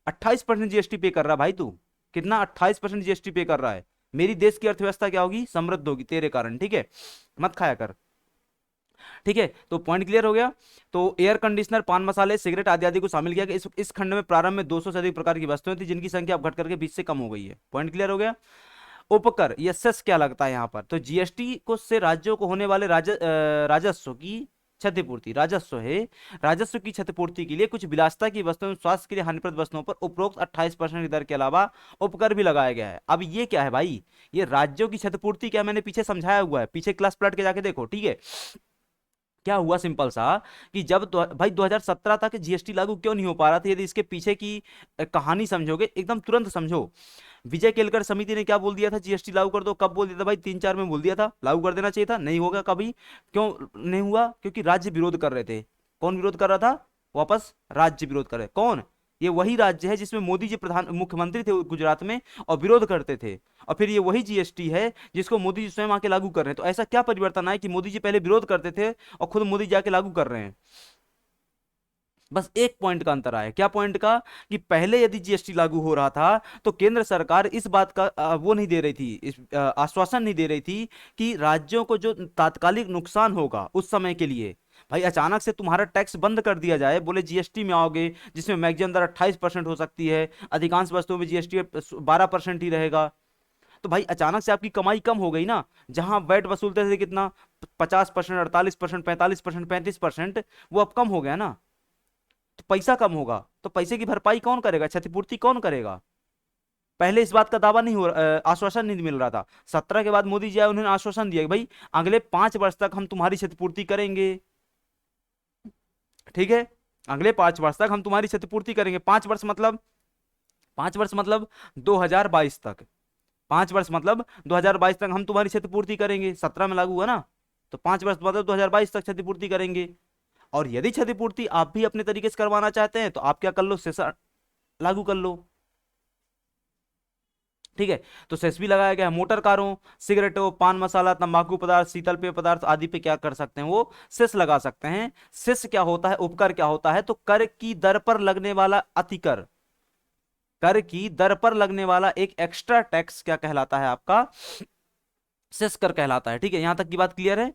[SPEAKER 1] 28% जीएसटी पे कर रहा है भाई तू, कितना, 28% जीएसटी पे कर रहा है। मेरी देश की अर्थव्यवस्था क्या होगी, समृद्ध होगी तेरे कारण, ठीक है, मत खाया कर, ठीक है। तो पॉइंट क्लियर हो गया। तो एयर कंडीशनर, पान मसाले, सिगरेट आदि आदि को शामिल किया गया। इस खंड में प्रारंभ में 200 से अधिक प्रकार की वस्तुएं थी जिनकी संख्या अब घट करके 20 से कम हो गई है। पॉइंट क्लियर हो गया। उपकर या सेस क्या लगता है यहाँ पर, तो जीएसटी को से राज्यों को होने वाले राजस्व की क्षतिपूर्ति, राजस्व है, राजस्व की क्षतिपूर्ति के लिए कुछ विलासिता की वस्तुओं, स्वास्थ्य के लिए हानिप्रद वस्तुओं पर उपरोक्त 28% की दर के अलावा उपकर भी लगाया गया है। अब ये क्या है भाई, ये राज्यों की क्षतिपूर्ति क्या, मैंने पीछे समझाया हुआ है, पीछे क्लास पलट के जाके देखो, ठीक है। क्या हुआ सिंपल सा, कि जब भाई 2017 तक जीएसटी लागू क्यों नहीं हो पा रहा था, यदि इसके पीछे की कहानी समझोगे, एकदम तुरंत समझो। विजय केलकर समिति ने क्या बोल दिया था, जीएसटी लागू कर दो, कब बोल दिया था भाई, 3-4 में बोल दिया था, लागू कर देना चाहिए था, नहीं होगा कभी। क्यों नहीं हुआ, क्योंकि राज्य विरोध कर रहे थे। कौन विरोध कर रहा था, वापस राज्य विरोध कर रहे, कौन, ये वही राज्य है जिसमें मोदी जी प्रधान मुख्यमंत्री थे गुजरात में और विरोध करते थे, और फिर ये वही जीएसटी है जिसको मोदी जी स्वयं आके लागू कर रहे हैं। तो ऐसा क्या परिवर्तन आया कि मोदी जी पहले विरोध करते थे और खुद मोदी जी आके लागू कर रहे हैं। बस एक पॉइंट का अंतर आया, क्या पॉइंट का, कि पहले यदि जीएसटी लागू हो रहा था तो केंद्र सरकार इस बात का वो नहीं दे रही थी, इस आश्वासन नहीं दे रही थी कि राज्यों को जो तात्कालिक नुकसान होगा उस समय के लिए, भाई अचानक से तुम्हारा टैक्स बंद कर दिया जाए, बोले जीएसटी में आओगे जिसमें मैक्सिमम दर 28% हो सकती है, अधिकांश वस्तुओं में जीएसटी 12% ही रहेगा, तो भाई अचानक से आपकी कमाई कम हो गई ना। जहां वैट वसूलते थे कितना, 50%, 48%, 45%, 35%, वो अब कम हो गया ना, तो पैसा कम होगा, तो पैसे की भरपाई कौन करेगा, क्षतिपूर्ति कौन करेगा। पहले इस बात का दावा नहीं हो आश्वासन नहीं मिल रहा था। 17 के बाद मोदी जी आए, उन्होंने आश्वासन दिया कि भाई अगले 5 वर्ष तक हम तुम्हारी क्षतिपूर्ति करेंगे, ठीक है, अगले 5 वर्ष तक हम तुम्हारी क्षतिपूर्ति करेंगे। 5 वर्ष मतलब, 5 वर्ष मतलब 2022 तक, 5 वर्ष मतलब 2022 तक हम तुम्हारी क्षतिपूर्ति करेंगे, 17 में लागू हुआ ना, तो 5 वर्ष मतलब 2022 तक क्षतिपूर्ति करेंगे। और यदि क्षतिपूर्ति आप भी अपने तरीके से करवाना चाहते हैं तो आप क्या कर लो, सेस लागू कर लो। ठीक है, तो सेस भी लगाया गया है। मोटर कारों, सिगरेटों, पान मसाला, तंबाकू पदार्थ, शीतल पेय पदार्थ आदि पे क्या कर सकते हैं, वो सेस लगा सकते हैं। सेस क्या होता है, उपकर क्या होता है, तो कर की दर पर लगने वाला अतिकर, कर की दर पर लगने वाला एक एक्स्ट्रा टैक्स क्या कहलाता है आपका, सेस कर कहलाता है। ठीक है, यहां तक की बात क्लियर है।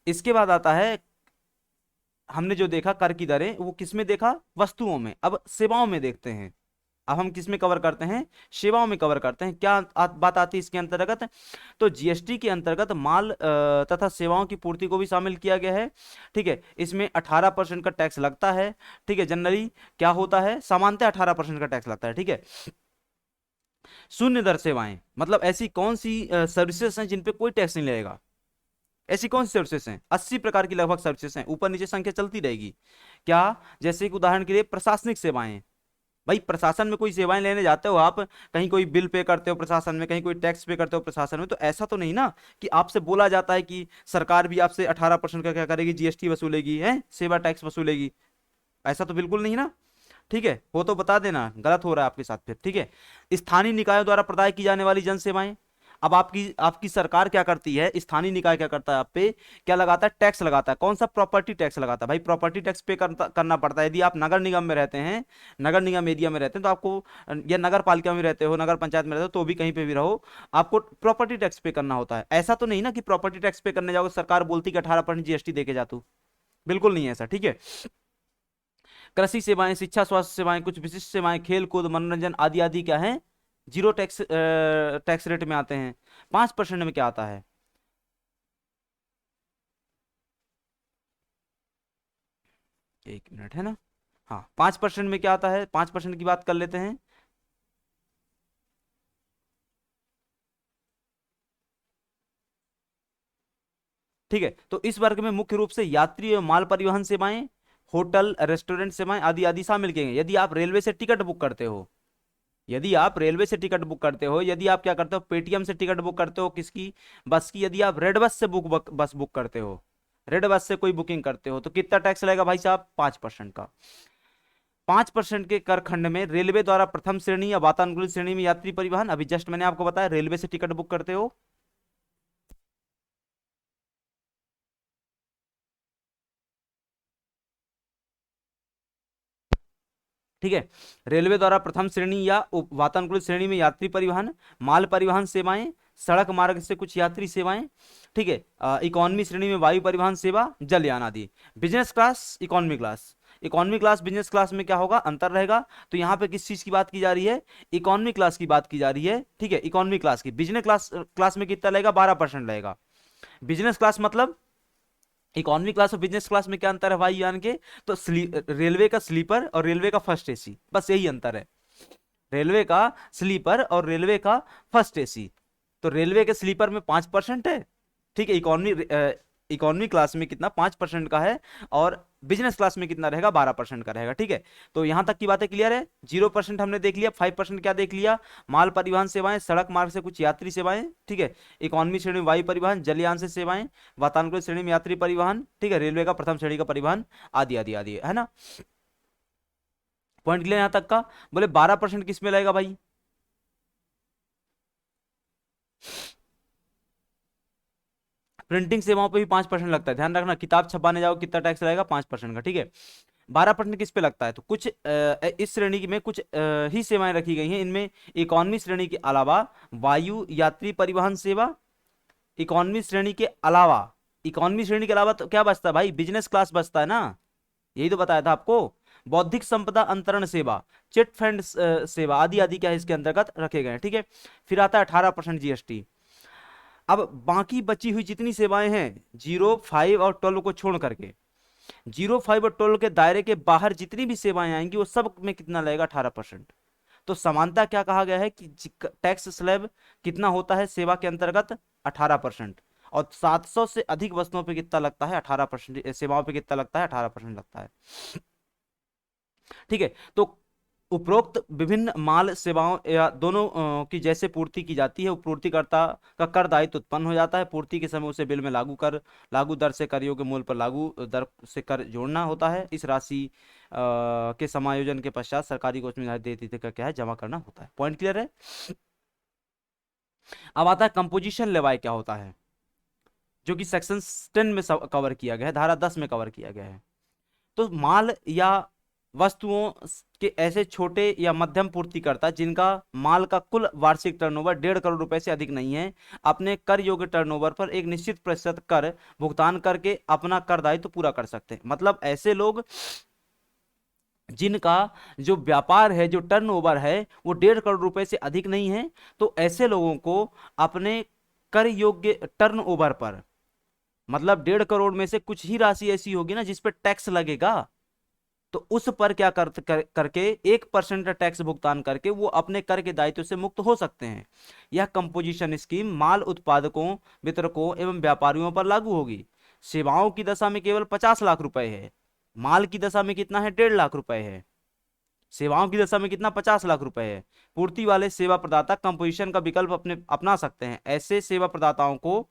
[SPEAKER 1] इसके बाद आता है, हमने जो देखा कर की दरें वो किसमें देखा, वस्तुओं में। अब सेवाओं में देखते हैं। अब हम किस में कवर करते हैं, सेवाओं में कवर करते हैं। क्या बात आती है इसके अंतर्गत, तो जीएसटी के अंतर्गत माल तथा सेवाओं की पूर्ति को भी शामिल किया गया है। ठीक है, इसमें 18% का टैक्स लगता है। ठीक है, जनरली क्या होता है, सामान्यतः 18% का टैक्स लगता है। ठीक है, शून्य दर सेवाएं मतलब ऐसी कौन सी सर्विसेज हैं जिन पे कोई टैक्स नहीं लगेगा। ऐसी कौन सी सर्विसेज हैं, 80 प्रकार की लगभग सर्विसेज हैं, ऊपर नीचे संख्या चलती रहेगी। क्या, जैसे कि उदाहरण के लिए प्रशासनिक सेवाएं, भाई प्रशासन में कोई सेवाएं लेने जाते हो आप, कहीं कोई बिल पे करते हो प्रशासन में, कहीं कोई टैक्स पे करते हो प्रशासन में, तो ऐसा तो नहीं ना कि आपसे बोला जाता है कि सरकार भी आपसे 18% का क्या करेगी, जीएसटी वसूलेगी, है सेवा टैक्स वसूलेगी। ऐसा तो बिल्कुल नहीं ना। ठीक है, वो तो बता देना, गलत हो रहा है आपके साथ फिर। ठीक है, स्थानीय निकायों द्वारा प्रदाय की जाने वाली जन सेवाएं। अब आपकी आपकी सरकार क्या करती है, स्थानीय निकाय क्या करता है, आप पे क्या लगाता है, टैक्स लगाता है। कौन सा, प्रॉपर्टी टैक्स लगाता है। भाई प्रॉपर्टी टैक्स पे करना पड़ता है। यदि आप नगर निगम में रहते हैं, नगर निगम एरिया में रहते हैं, तो आपको, या नगर पालिका में रहते हो, नगर पंचायत में रहते हो, तो भी कहीं पे भी रहो, आपको प्रॉपर्टी टैक्स पे करना होता है। ऐसा तो नहीं ना कि प्रॉपर्टी टैक्स पे करने जाओगे सरकार बोलती कि 18% जीएसटी देके जा तू, बिल्कुल नहीं है ऐसा। ठीक है, कृषि सेवाएं, शिक्षा स्वास्थ्य सेवाएं, कुछ विशिष्ट सेवाएं, खेल कूद मनोरंजन आदि आदि क्या है, जीरो टैक्स टैक्स रेट में आते हैं। 5% में क्या आता है, एक मिनट है ना, हाँ 5% में क्या आता है, 5% की बात कर लेते हैं। ठीक है, तो इस वर्ग में मुख्य रूप से यात्री और माल परिवहन सेवाएं, होटल रेस्टोरेंट सेवाएं आदि आदि शामिल किए गए। यदि आप रेलवे से टिकट बुक करते हो, यदि आप रेलवे से टिकट बुक करते हो, यदि आप क्या करते हो, पेटीएम से टिकट बुक करते हो, किसकी, बस की, यदि आप रेड बस से बस बुक करते हो, रेड बस से कोई बुकिंग करते हो, तो कितना टैक्स लगेगा भाई साहब, 5% का। 5% के कर खंड में रेलवे द्वारा प्रथम श्रेणी या वातानुकूलित श्रेणी में यात्री परिवहन, अभी जस्ट मैंने आपको बताया रेलवे से टिकट बुक करते हो। ठीक है, रेलवे द्वारा प्रथम श्रेणी या वातानुकूलित श्रेणी में यात्री परिवहन, माल परिवहन सेवाएं, सड़क मार्ग से कुछ यात्री सेवाएं। ठीक है, इकोनॉमी श्रेणी में वायु परिवहन सेवा, जलयान आदि। Business class, economy class, economy class business class में क्या होगा, अंतर रहेगा। तो यहाँ पे किस चीज की बात की जा रही है, इकोनॉमी क्लास की बात की जा रही है। ठीक है, इकोनॉमी क्लास की, बिजनेस क्लास क्लास में कितना लगेगा, 12% लगेगा। बिजनेस क्लास मतलब, इकोनॉमी क्लास और बिजनेस क्लास में क्या अंतर है भाई यान के, तो रेलवे का स्लीपर और रेलवे का फर्स्ट एसी, बस यही अंतर है। रेलवे का स्लीपर और रेलवे का फर्स्ट एसी। तो रेलवे के स्लीपर में 5% है। ठीक है, इकोनॉमी इकोनॉमी क्लास में कितना, 5% का है, और बिजनेस क्लास में कितना रहेगा, 12% का रहेगा। ठीक है, तो यहां तक की बातें क्लियर है। 0% हमने देख लिया, 5% क्या देख लिया, माल परिवहन सेवाएं, सड़क मार्ग से कुछ यात्री सेवाएं। ठीक है, इकोनॉमी श्रेणी में वायु परिवहन, जलयान से सेवाएं, वातानुकूलित श्रेणी में यात्री परिवहन। ठीक है, रेलवे का प्रथम श्रेणी का परिवहन आदि आदि आदि, है ना। पॉइंट क्लियर यहां तक का। बोले 12% किस में लगेगा भाई, प्रिंटिंग सेवाओं पे भी 5% लगता है, ध्यान रखना। किताब छपाने जाओ कितना टैक्स लगेगा, 5% का। ठीक है, 12% किस पे लगता है, तो कुछ इस श्रेणी में कुछ ही सेवाएं रखी गई हैं। इनमें इकोनॉमी श्रेणी के अलावा वायु यात्री परिवहन सेवा, इकोनॉमी श्रेणी के अलावा, इकोनॉमी श्रेणी के अलावा तो क्या बचता है भाई, बिजनेस क्लास बचता है ना, यही तो बताया था आपको। बौद्धिक संपदा अंतरण सेवा, चिट फंड सेवा आदि आदि क्या है इसके अंतर्गत रखे गए हैं। ठीक है, फिर आता है 18% जीएसटी। अब बाकी बची हुई जितनी सेवाएं हैं, 0, 5 और 12 को छोड़ करके, 0, 5 और 12 के दायरे के बाहर जितनी भी सेवाएं आएंगी वो सब में कितना लगेगा, 18%। तो समानता क्या कहा गया है कि टैक्स स्लैब कितना होता है सेवा के अंतर्गत, 18%। और 700 से अधिक वस्तुओं पे कितना लगता है, 18%। सेवाओं पे कितना लगता है, 18% लगता है। ठीक है, तो उपरोक्त विभिन्न माल सेवाओं या दोनों की जैसे पूर्ति की जाती है, पूर्तिकर्ता का कर दायित्व उत्पन्न हो जाता है। पूर्ति के समय उसे बिल में लागू दर से कर योग्य मूल्य पर लागू दर से कर जोड़ना होता है। इस राशि के समायोजन के पश्चात सरकारी कोष में निर्धारित तिथि का क्या है, जमा करना होता है। पॉइंट क्लियर है। अब आता है कंपोजिशन लेवाई क्या होता है, जो कि सेक्शन 10 में कवर किया गया है, धारा 10 में कवर किया गया है। तो माल या वस्तुओं के ऐसे छोटे या मध्यम पूर्तिकर्ता जिनका माल का कुल वार्षिक टर्नओवर 1.5 करोड़ रुपए से अधिक नहीं है, अपने कर योग्य टर्नओवर पर एक निश्चित प्रतिशत कर भुगतान करके अपना कर दायित्व पूरा कर सकते हैं। मतलब ऐसे लोग जिनका जो व्यापार है, जो टर्नओवर है, वो 1.5 करोड़ रुपए से अधिक नहीं है, तो ऐसे लोगों को अपने कर योग्य टर्नओवर पर, मतलब 1.5 करोड़ में से कुछ ही राशि ऐसी होगी ना जिस पर टैक्स लगेगा, तो उस पर क्या करके 1% टैक्स भुगतान करके वो अपने कर के दायित्व से मुक्त हो सकते हैं। यह कंपोजिशन स्कीम माल उत्पादकों, वितरकों एवं व्यापारियों पर लागू होगी। सेवाओं की दशा में केवल 50 लाख रुपए है, माल की दशा में कितना है, 1.5 लाख रुपए है, सेवाओं की दशा में कितना, 50 लाख रुपए है। पूर्ति वाले सेवा प्रदाता कंपोजिशन का विकल्प अपना सकते हैं। ऐसे सेवा प्रदाताओं को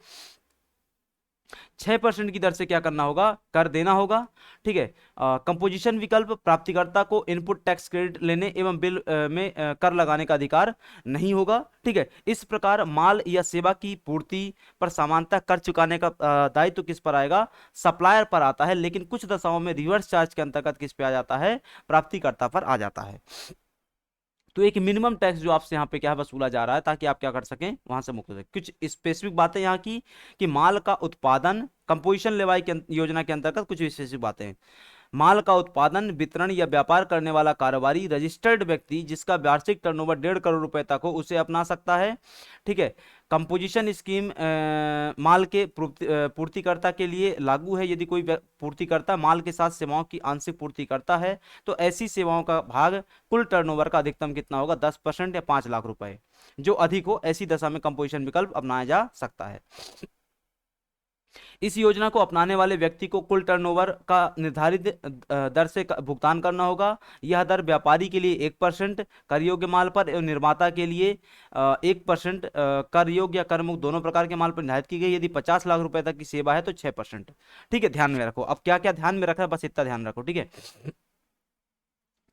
[SPEAKER 1] 6% की दर से क्या करना होगा, कर देना होगा। ठीक है। कंपोजिशन विकल्प प्राप्तिकर्ता को इनपुट टैक्स क्रेडिट लेने एवं बिल में कर लगाने का अधिकार नहीं होगा। ठीक है। इस प्रकार माल या सेवा की पूर्ति पर सामान्यतः कर चुकाने का दायित्व किस पर आएगा, सप्लायर पर आता है, लेकिन कुछ दशाओं में रिवर्स चार्ज के अंतर्गत किस पे आ जाता है, प्राप्तिकर्ता पर आ जाता है। तो एक मिनिमम टैक्स जो आपसे यहाँ पे क्या है वसूला जा रहा है, ताकि आप क्या कर सकें, वहां से मुक्त हो सकें। कुछ स्पेसिफिक बातें यहाँ की कि माल का उत्पादन कंपोजिशन लेवाई योजना के अंतर्गत कुछ स्पेसिफिक बातें हैं। माल का उत्पादन, वितरण या व्यापार करने वाला कारोबारी रजिस्टर्ड व्यक्ति जिसका वार्षिक टर्नओवर 1.5 करोड़ रुपए तक हो, उसे अपना सकता है। ठीक है। कंपोजिशन स्कीम माल के पूर्तिकर्ता के लिए लागू है। यदि कोई पूर्तिकर्ता माल के साथ सेवाओं की आंशिक पूर्ति करता है, तो ऐसी सेवाओं का भाग कुल टर्नओवर का अधिकतम कितना होगा, 10% या 5 लाख रुपए। जो अधिक हो, ऐसी दशा में कंपोजिशन विकल्प अपनाया जा सकता है। इस योजना को अपनाने वाले व्यक्ति को कुल टर्नओवर का निर्धारित दर से भुगतान करना होगा। यह दर व्यापारी के लिए 1% कर योग्य माल पर एवं निर्माता के लिए 1% कर योग्य या कर मुक्त दोनों प्रकार के माल पर निर्धारित की गई। यदि 50 लाख रुपए तक की सेवा है तो 6%। ठीक है, ध्यान में रखो। अब क्या क्या ध्यान में रखना है, बस इतना ध्यान रखो। ठीक है।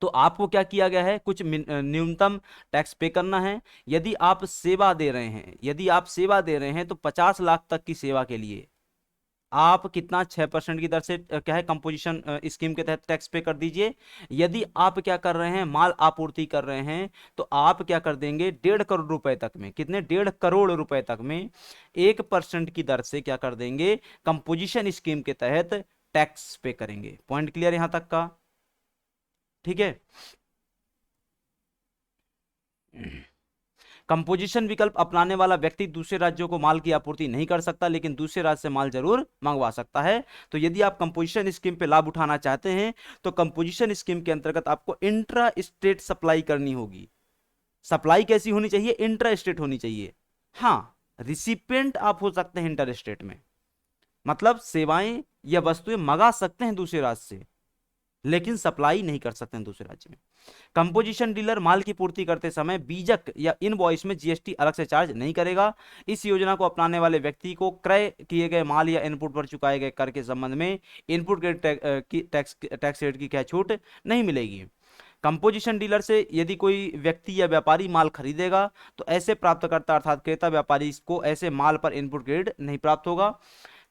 [SPEAKER 1] तो आपको क्या किया गया है, कुछ न्यूनतम टैक्स पे करना है। यदि आप सेवा दे रहे हैं, यदि आप सेवा दे रहे हैं तो 50 लाख तक की सेवा के लिए आप कितना, 6% की दर से क्या है, कंपोजिशन स्कीम के तहत टैक्स पे कर दीजिए। यदि आप क्या कर रहे हैं, माल आपूर्ति कर रहे हैं, तो आप क्या कर देंगे, 1.5 करोड़ रुपए तक में, कितने, 1.5 करोड़ रुपए तक में 1% की दर से क्या कर देंगे, कंपोजिशन स्कीम के तहत टैक्स पे करेंगे। पॉइंट क्लियर यहां तक का। ठीक है। कंपोजिशन विकल्प अपनाने वाला व्यक्ति दूसरे राज्यों को माल की आपूर्ति नहीं कर सकता, लेकिन दूसरे राज्य से माल जरूर मंगवा सकता है। तो यदि आप कंपोजिशन स्कीम पे लाभ उठाना चाहते हैं, तो कंपोजिशन स्कीम के अंतर्गत आपको इंट्रा स्टेट सप्लाई करनी होगी। सप्लाई कैसी होनी चाहिए, इंट्रा स्टेट होनी चाहिए। हाँ, रिसिपिएंट आप हो सकते हैं इंटर स्टेट में, मतलब सेवाएं या वस्तुएं मंगा सकते हैं दूसरे राज्य से, लेकिन सप्लाई नहीं कर सकते हैं दूसरे राज्य में। कंपोजिशन डीलर माल की पूर्ति करते समय बीजक या इनवॉइस में जीएसटी अलग से चार्ज नहीं करेगा। इस योजना को अपनाने वाले व्यक्ति को क्रय किए गए माल या इनपुट पर चुकाए गए कर के संबंध में इनपुट के टैक्स रेट की क्या छूट नहीं मिलेगी। कंपोजिशन डीलर से यदि कोई व्यक्ति या व्यापारी माल खरीदेगा, तो ऐसे प्राप्तकर्ता अर्थात क्रेता व्यापारी को ऐसे माल पर इनपुट क्रेडिट नहीं प्राप्त होगा।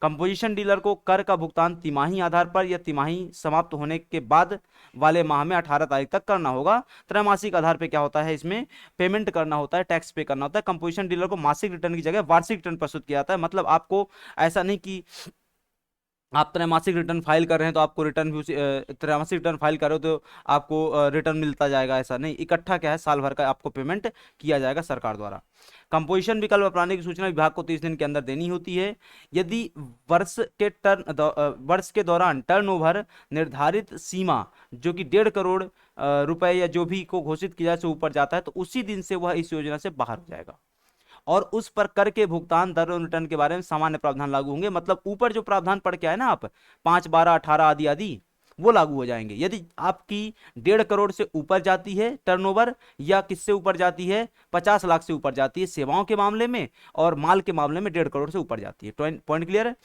[SPEAKER 1] कंपोजिशन डीलर को कर का भुगतान तिमाही आधार पर या तिमाही समाप्त होने के बाद वाले माह में 18 तारीख तक करना होगा। त्रैमासिक आधार पे क्या होता है, इसमें पेमेंट करना होता है, टैक्स पे करना होता है। कंपोजिशन डीलर को मासिक रिटर्न की जगह वार्षिक रिटर्न प्रस्तुत किया जाता है। मतलब आपको ऐसा नहीं कि आप त्रैमासिक रिटर्न फाइल कर रहे हैं तो आपको रिटर्न भी उसी त्रैमासिक रिटर्न फाइल कर रहे हो तो आपको रिटर्न मिलता जाएगा, ऐसा नहीं। इकट्ठा क्या है, साल भर का आपको पेमेंट किया जाएगा सरकार द्वारा। कंपोजिशन विकल्प अपनाने की सूचना विभाग को 30 दिन के अंदर देनी होती है। यदि वर्ष के दौरान टर्नओवर निर्धारित सीमा जो कि 1.5 करोड़ रुपए या जो भी को घोषित किया जाए से ऊपर जाता है, तो उसी दिन से वह इस योजना से बाहर हो जाएगा और उस पर कर के भुगतान दर और रिटर्न के बारे में सामान्य प्रावधान लागू होंगे। मतलब ऊपर जो प्रावधान पढ़ के आए ना आप, 5, 12, 18 आदि आदि, वो लागू हो जाएंगे। यदि आपकी 1.5 करोड़ से ऊपर जाती है टर्नओवर, या किससे ऊपर जाती है, 50 लाख से ऊपर जाती है सेवाओं के मामले में, और माल के मामले में 1.5 करोड़ से ऊपर जाती है। पॉइंट क्लियर है।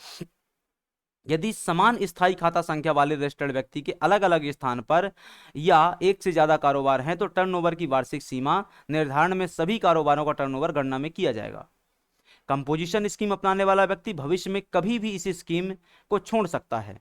[SPEAKER 1] यदि समान स्थायी खाता संख्या वाले रजिस्टर्ड व्यक्ति के अलग अलग स्थान पर या एक से ज्यादा कारोबार हैं तो टर्नओवर की वार्षिक सीमा निर्धारण में सभी कारोबारों का टर्नओवर गणना में किया जाएगा। कंपोजिशन स्कीम अपनाने वाला व्यक्ति भविष्य में कभी भी इस स्कीम को छोड़ सकता है।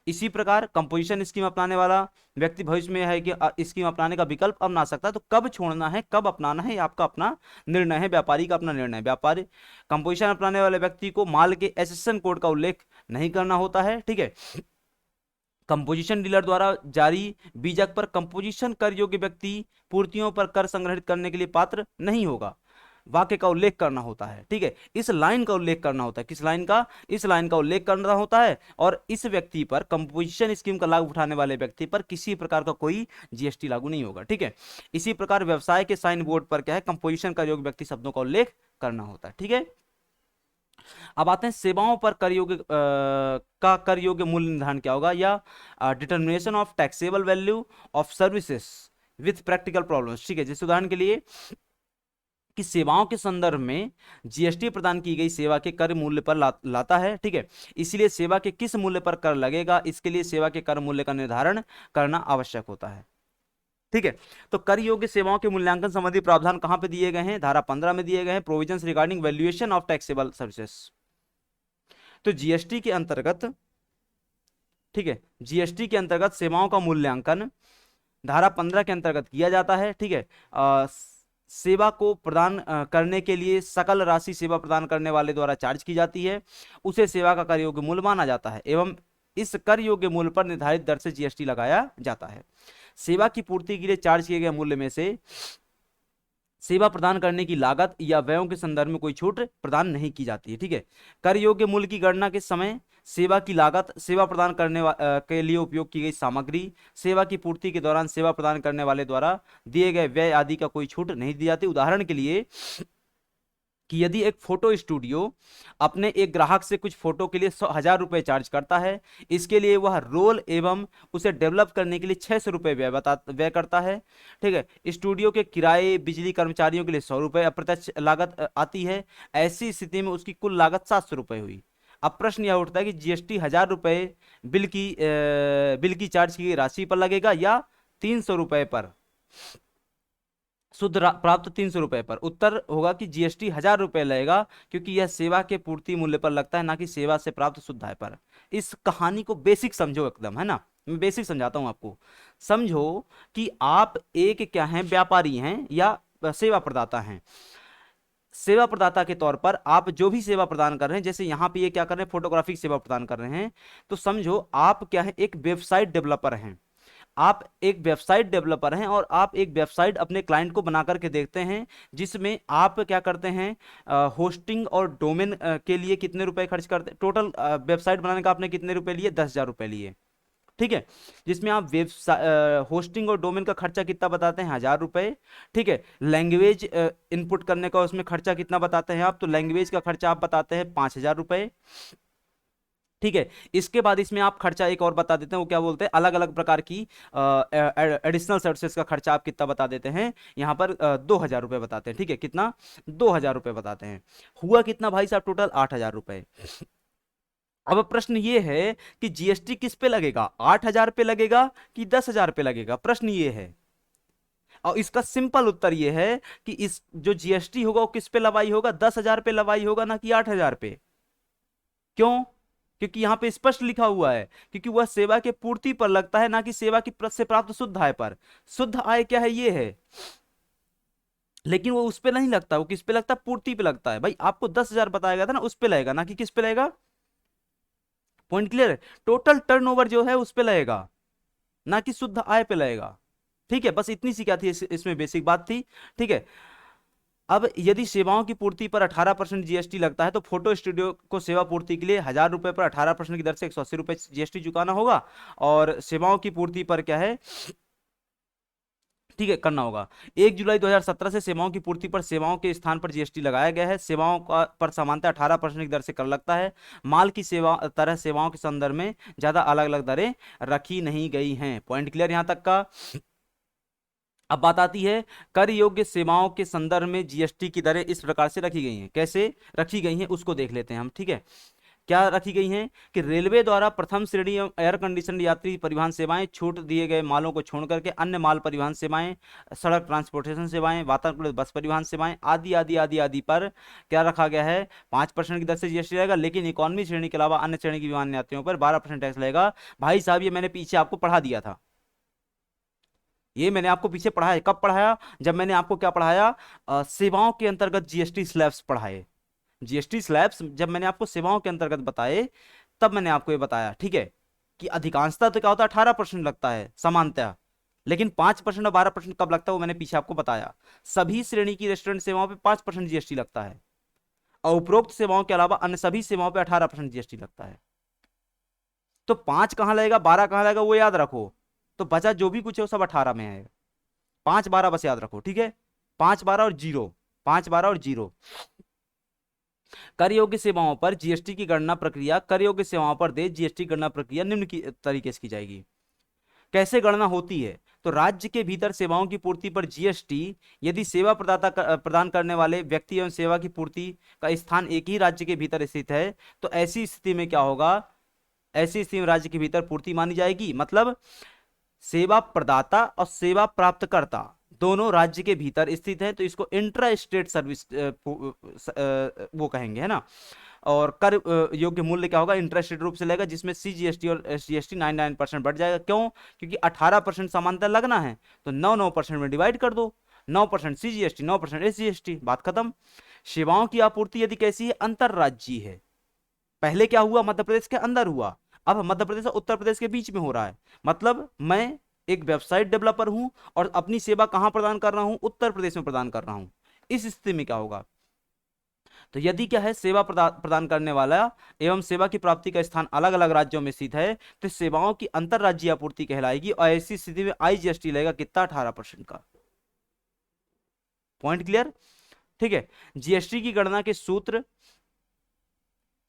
[SPEAKER 1] इसी प्रकार कंपोजिशन स्कीम अपनाने वाला व्यक्ति भविष्य में है कि स्कीम अपनाने का विकल्प अपना सकता है। तो कब छोड़ना है, कब अपनाना है, ये आपका अपना निर्णय है, व्यापारी का अपना निर्णय है। व्यापारी कंपोजिशन अपनाने वाले व्यक्ति को माल के एसेशन कोड का उल्लेख नहीं करना होता है। ठीक है। कंपोजिशन डीलर द्वारा जारी बीजक पर कंपोजिशन कर योग्य व्यक्ति पूर्तियों पर कर संग्रहित करने के लिए पात्र नहीं होगा। वाक्य का उल्लेख करना होता है। ठीक है। इस लाइन का उल्लेख करना होता है। किस लाइन का? इस लाइन का उल्लेख करना होता है। और इस व्यक्ति पर, कंपोजिशन स्कीम का लाभ उठाने वाले व्यक्ति पर किसी प्रकार का कोई जीएसटी लागू नहीं होगा। ठीक है। इसी प्रकार व्यवसाय के साइन बोर्ड पर क्या है, कंपोजिशन का योग्य व्यक्ति शब्दों का उल्लेख करना होता है। ठीक है। अब आते हैं सेवाओं पर कर योग्य का कर योग्य मूल्य निर्धारण क्या होगा, या determination of taxable value of services with practical problems. ठीक है। जैसे उदाहरण के लिए कि सेवाओं के संदर्भ में जीएसटी प्रदान की गई सेवा के कर मूल्य पर लाता है। ठीक है। इसलिए सेवा के किस मूल्य पर कर लगेगा, इसके लिए सेवा के कर मूल्य का निर्धारण करना आवश्यक होता है। ठीक है। तो कर योग्य सेवाओं के मूल्यांकन संबंधी प्रावधान कहां पे दिए गए हैं? धारा 15 में दिए गए हैं, provisions regarding valuation of taxable services. तो जीएसटी के अंतर्गत, ठीक है, जीएसटी के अंतर्गत सेवाओं का मूल्यांकन धारा 15 के अंतर्गत किया जाता है। ठीक है। सेवा को प्रदान करने के लिए सकल राशि सेवा प्रदान करने वाले द्वारा चार्ज की जाती है, उसे सेवा का कर योग्य मूल्य माना जाता है एवं इस कर योग्य मूल्य पर निर्धारित दर से जीएसटी लगाया जाता है। सेवा की पूर्ति के लिए चार्ज किए गए मूल्य में से सेवा प्रदान करने की लागत या व्ययों के संदर्भ में कोई छूट प्रदान नहीं की जाती है। ठीक है। कर योग्य मूल्य की गणना के समय सेवा की लागत, सेवा प्रदान करने के लिए उपयोग की गई सामग्री, सेवा की पूर्ति के दौरान सेवा प्रदान करने वाले द्वारा दिए गए व्यय आदि का कोई छूट नहीं दी जाती। उदाहरण के लिए कि यदि एक फोटो स्टूडियो अपने एक ग्राहक से कुछ फोटो के लिए 100,000 रुपए चार्ज करता है, इसके लिए वह रोल एवं उसे डेवलप करने के लिए 600 रुपए व्यय करता है। ठीक है। स्टूडियो के किराए, बिजली, कर्मचारियों के लिए 100 रुपए अप्रत्यक्ष लागत आती है। ऐसी स्थिति में उसकी कुल लागत 700 रुपए हुई। अब प्रश्न यह उठता है कि जीएसटी 1,000 रुपए बिल की चार्ज की राशि पर लगेगा या 300 रुपए पर, शुद्ध प्राप्त 300 रुपए पर। उत्तर होगा कि जीएसटी 1,000 रुपए लगेगा, क्योंकि यह सेवा के पूर्ति मूल्य पर लगता है, ना कि सेवा से प्राप्त शुद्ध आय पर। इस कहानी को बेसिक समझो एकदम, है ना। मैं बेसिक समझाता हूं आपको। समझो कि आप एक क्या हैं, व्यापारी हैं या सेवा प्रदाता हैं। सेवा प्रदाता के तौर पर आप जो भी सेवा प्रदान कर रहे हैं, जैसे यहां पे ये क्या कर रहे हैं, फोटोग्राफी सेवा प्रदान कर रहे हैं, तो समझो आप क्या है, एक वेबसाइट डेवलपर हैं। आप एक वेबसाइट डेवलपर हैं और आप एक वेबसाइट अपने क्लाइंट को बना करके देखते हैं, जिसमें आप क्या करते हैं, होस्टिंग और डोमेन के लिए कितने रुपए खर्च करते हैं। टोटल वेबसाइट बनाने का आपने कितने रुपए लिए? 10,000 रुपए लिए। ठीक है। जिसमें आप होस्टिंग और डोमेन का खर्चा कितना बताते हैं? 1,000 रुपए। ठीक है। लैंग्वेज इनपुट करने का उसमें खर्चा कितना बताते हैं आप? तो लैंग्वेज का खर्चा आप बताते हैं 5,000 रुपए। ठीक है। इसके बाद इसमें आप खर्चा एक और बता देते हैं, वो क्या बोलते हैं, अलग अलग प्रकार की एडिशनल सर्विसेज का खर्चा आप कितना बता देते हैं, यहां पर 2,000 रुपए बताते हैं। ठीक है। कितना? 2,000 रुपए बताते हैं। हुआ कितना भाई साहब? टोटल 8,000 रुपए। अब प्रश्न ये है कि जीएसटी किस पे लगेगा, 8,000 पे लगेगा कि 10,000 पे लगेगा? प्रश्न ये है। और इसका सिंपल उत्तर ये है कि इस जो जीएसटी होगा वो किस पे लवाई होगा? 10,000 पे लवाई होगा, ना कि 8,000 पे। क्यों? क्योंकि यहां पे स्पष्ट लिखा हुआ है, क्योंकि वह सेवा के पूर्ति पर लगता है, ना कि सेवा की से प्राप्त शुद्ध आय पर। शुद्ध आय क्या है? ये है। लेकिन वो उस पे नहीं लगता, वो किस पे लगता है? पूर्ति पे लगता है। भाई आपको 10,000 बताया गया था ना, उस पे लगेगा, ना कि किस पे लगेगा। पॉइंट क्लियर है। टोटल टर्नओवर जो है उस पे लगेगा, ना कि शुद्ध आय पे लगेगा। ठीक है। बस इतनी सी क्या थी इसमें बेसिक बात थी। ठीक है। अब यदि सेवाओं की पूर्ति पर 18% जीएसटी लगता है, तो फोटो स्टूडियो को सेवा पूर्ति के लिए 1,000 रुपए पर 18% की दर से 180 रुपए जीएसटी चुकाना होगा। और सेवाओं की पूर्ति पर क्या है, ठीक है, करना होगा। 1 जुलाई 2017 से सेवाओं की पूर्ति पर सेवाओं के स्थान पर जीएसटी लगाया गया है। सेवाओं का पर सामान्यतः 18% की दर से कर लगता है। माल की सेवा तरह सेवाओं के संदर्भ में ज्यादा अलग अलग दरें रखी नहीं गई हैं। पॉइंट क्लियर यहां तक का। अब बात आती है कर योग्य सेवाओं के संदर्भ में जीएसटी की दरें इस प्रकार से रखी गई हैं। कैसे रखी गई हैं उसको देख लेते हैं हम। ठीक है, क्या रखी गई हैं कि रेलवे द्वारा प्रथम श्रेणी एवं एयर कंडीशन यात्री परिवहन सेवाएं, छूट दिए गए मालों को छोड़ करके अन्य माल परिवहन सेवाएं, सड़क ट्रांसपोर्टेशन सेवाएं, वातानुकूलित बस परिवहन सेवाएं आदि आदि आदि आदि पर क्या रखा गया है, 5% की दर से जीएसटी रहेगा। लेकिन इकोनॉमी श्रेणी के अलावा अन्य श्रेणी की विमान यात्रियों पर 12% टैक्स लगेगा। भाई साहब, ये मैंने पीछे आपको पढ़ा दिया था। ये मैंने आपको पीछे पढ़ाया। कब पढ़ाया? जब मैंने आपको क्या पढ़ाया, सेवाओं के अंतर्गत जीएसटी स्लैब्स पढ़ाए। जीएसटी स्लैब्स जब मैंने आपको सेवाओं के अंतर्गत बताए, तब मैंने आपको ये बताया, ठीक है, कि अधिकांशतः तो क्या होता है 18% लगता है सामान्यतः, लेकिन 5% और 12% कब लगता है वो मैंने पीछे आपको बताया। सभी श्रेणी की रेस्टोरेंट सेवाओं पे 5% जीएसटी लगता है और उपरोक्त सेवाओं के अलावा अन्य सभी सेवाओं पे 18% जीएसटी लगता है। तो 5 कहां लगेगा, 12 कहां लगेगा, वो याद रखो। तो बचा जो भी कुछ है वो सब 18 में है। 5 12 बस याद रखो। ठीक है, 5 12 और 0, 5 12 और 0। कर योग्य सेवाओं पर जीएसटी की गणना प्रक्रिया, कर योग्य सेवाओं पर देय जीएसटी गणना प्रक्रिया निम्न की तरीके से की जाएगी। कैसे गणना होती है? तो राज्य के भीतर सेवाओं की पूर्ति पर जीएसटी यदि सेवा प्रदान करने वाले व्यक्ति एवं सेवा की पूर्ति का स्थान एक ही राज्य के भीतर स्थित है, तो ऐसी स्थिति में क्या होगा, ऐसी स्थिति में राज्य के भीतर पूर्ति मानी जाएगी। मतलब सेवा प्रदाता और सेवा प्राप्तकर्ता दोनों राज्य के भीतर स्थित है, तो इसको इंट्रा स्टेट सर्विस वो कहेंगे, है ना। और कर योग्य मूल्य क्या होगा, इंट्रा स्टेट रूप से लेगा, जिसमें सीजीएसटी और एसजीएसटी 99% बढ़ जाएगा। क्यों? क्योंकि 18% समानता लगना है, तो 9% में डिवाइड कर दो। 9% सीजीएसटी, 9% एसजीएसटी, बात खत्म। सेवाओं की आपूर्ति यदि कैसी है, अंतरराज्यीय है। पहले क्या हुआ, मध्य प्रदेश के अंदर हुआ, अब मध्य प्रदेश और उत्तर प्रदेश के बीच में हो रहा है। मतलब मैं एक वेबसाइट डेवलपर हूं और अपनी सेवा कहां प्रदान कर रहा हूं, उत्तर प्रदेश में प्रदान कर रहा हूं। इस स्थिति में क्या होगा, तो यदि क्या है सेवा प्रदान करने वाला एवं सेवा की प्राप्ति का स्थान अलग अलग राज्यों में स्थित है, तो सेवाओं की अंतरराज्यीय आपूर्ति कहलाएगी। और ऐसी स्थिति में आईजीएसटी लगेगा कितना, 18% का। Point clear? ठीक है, जीएसटी की गणना के सूत्र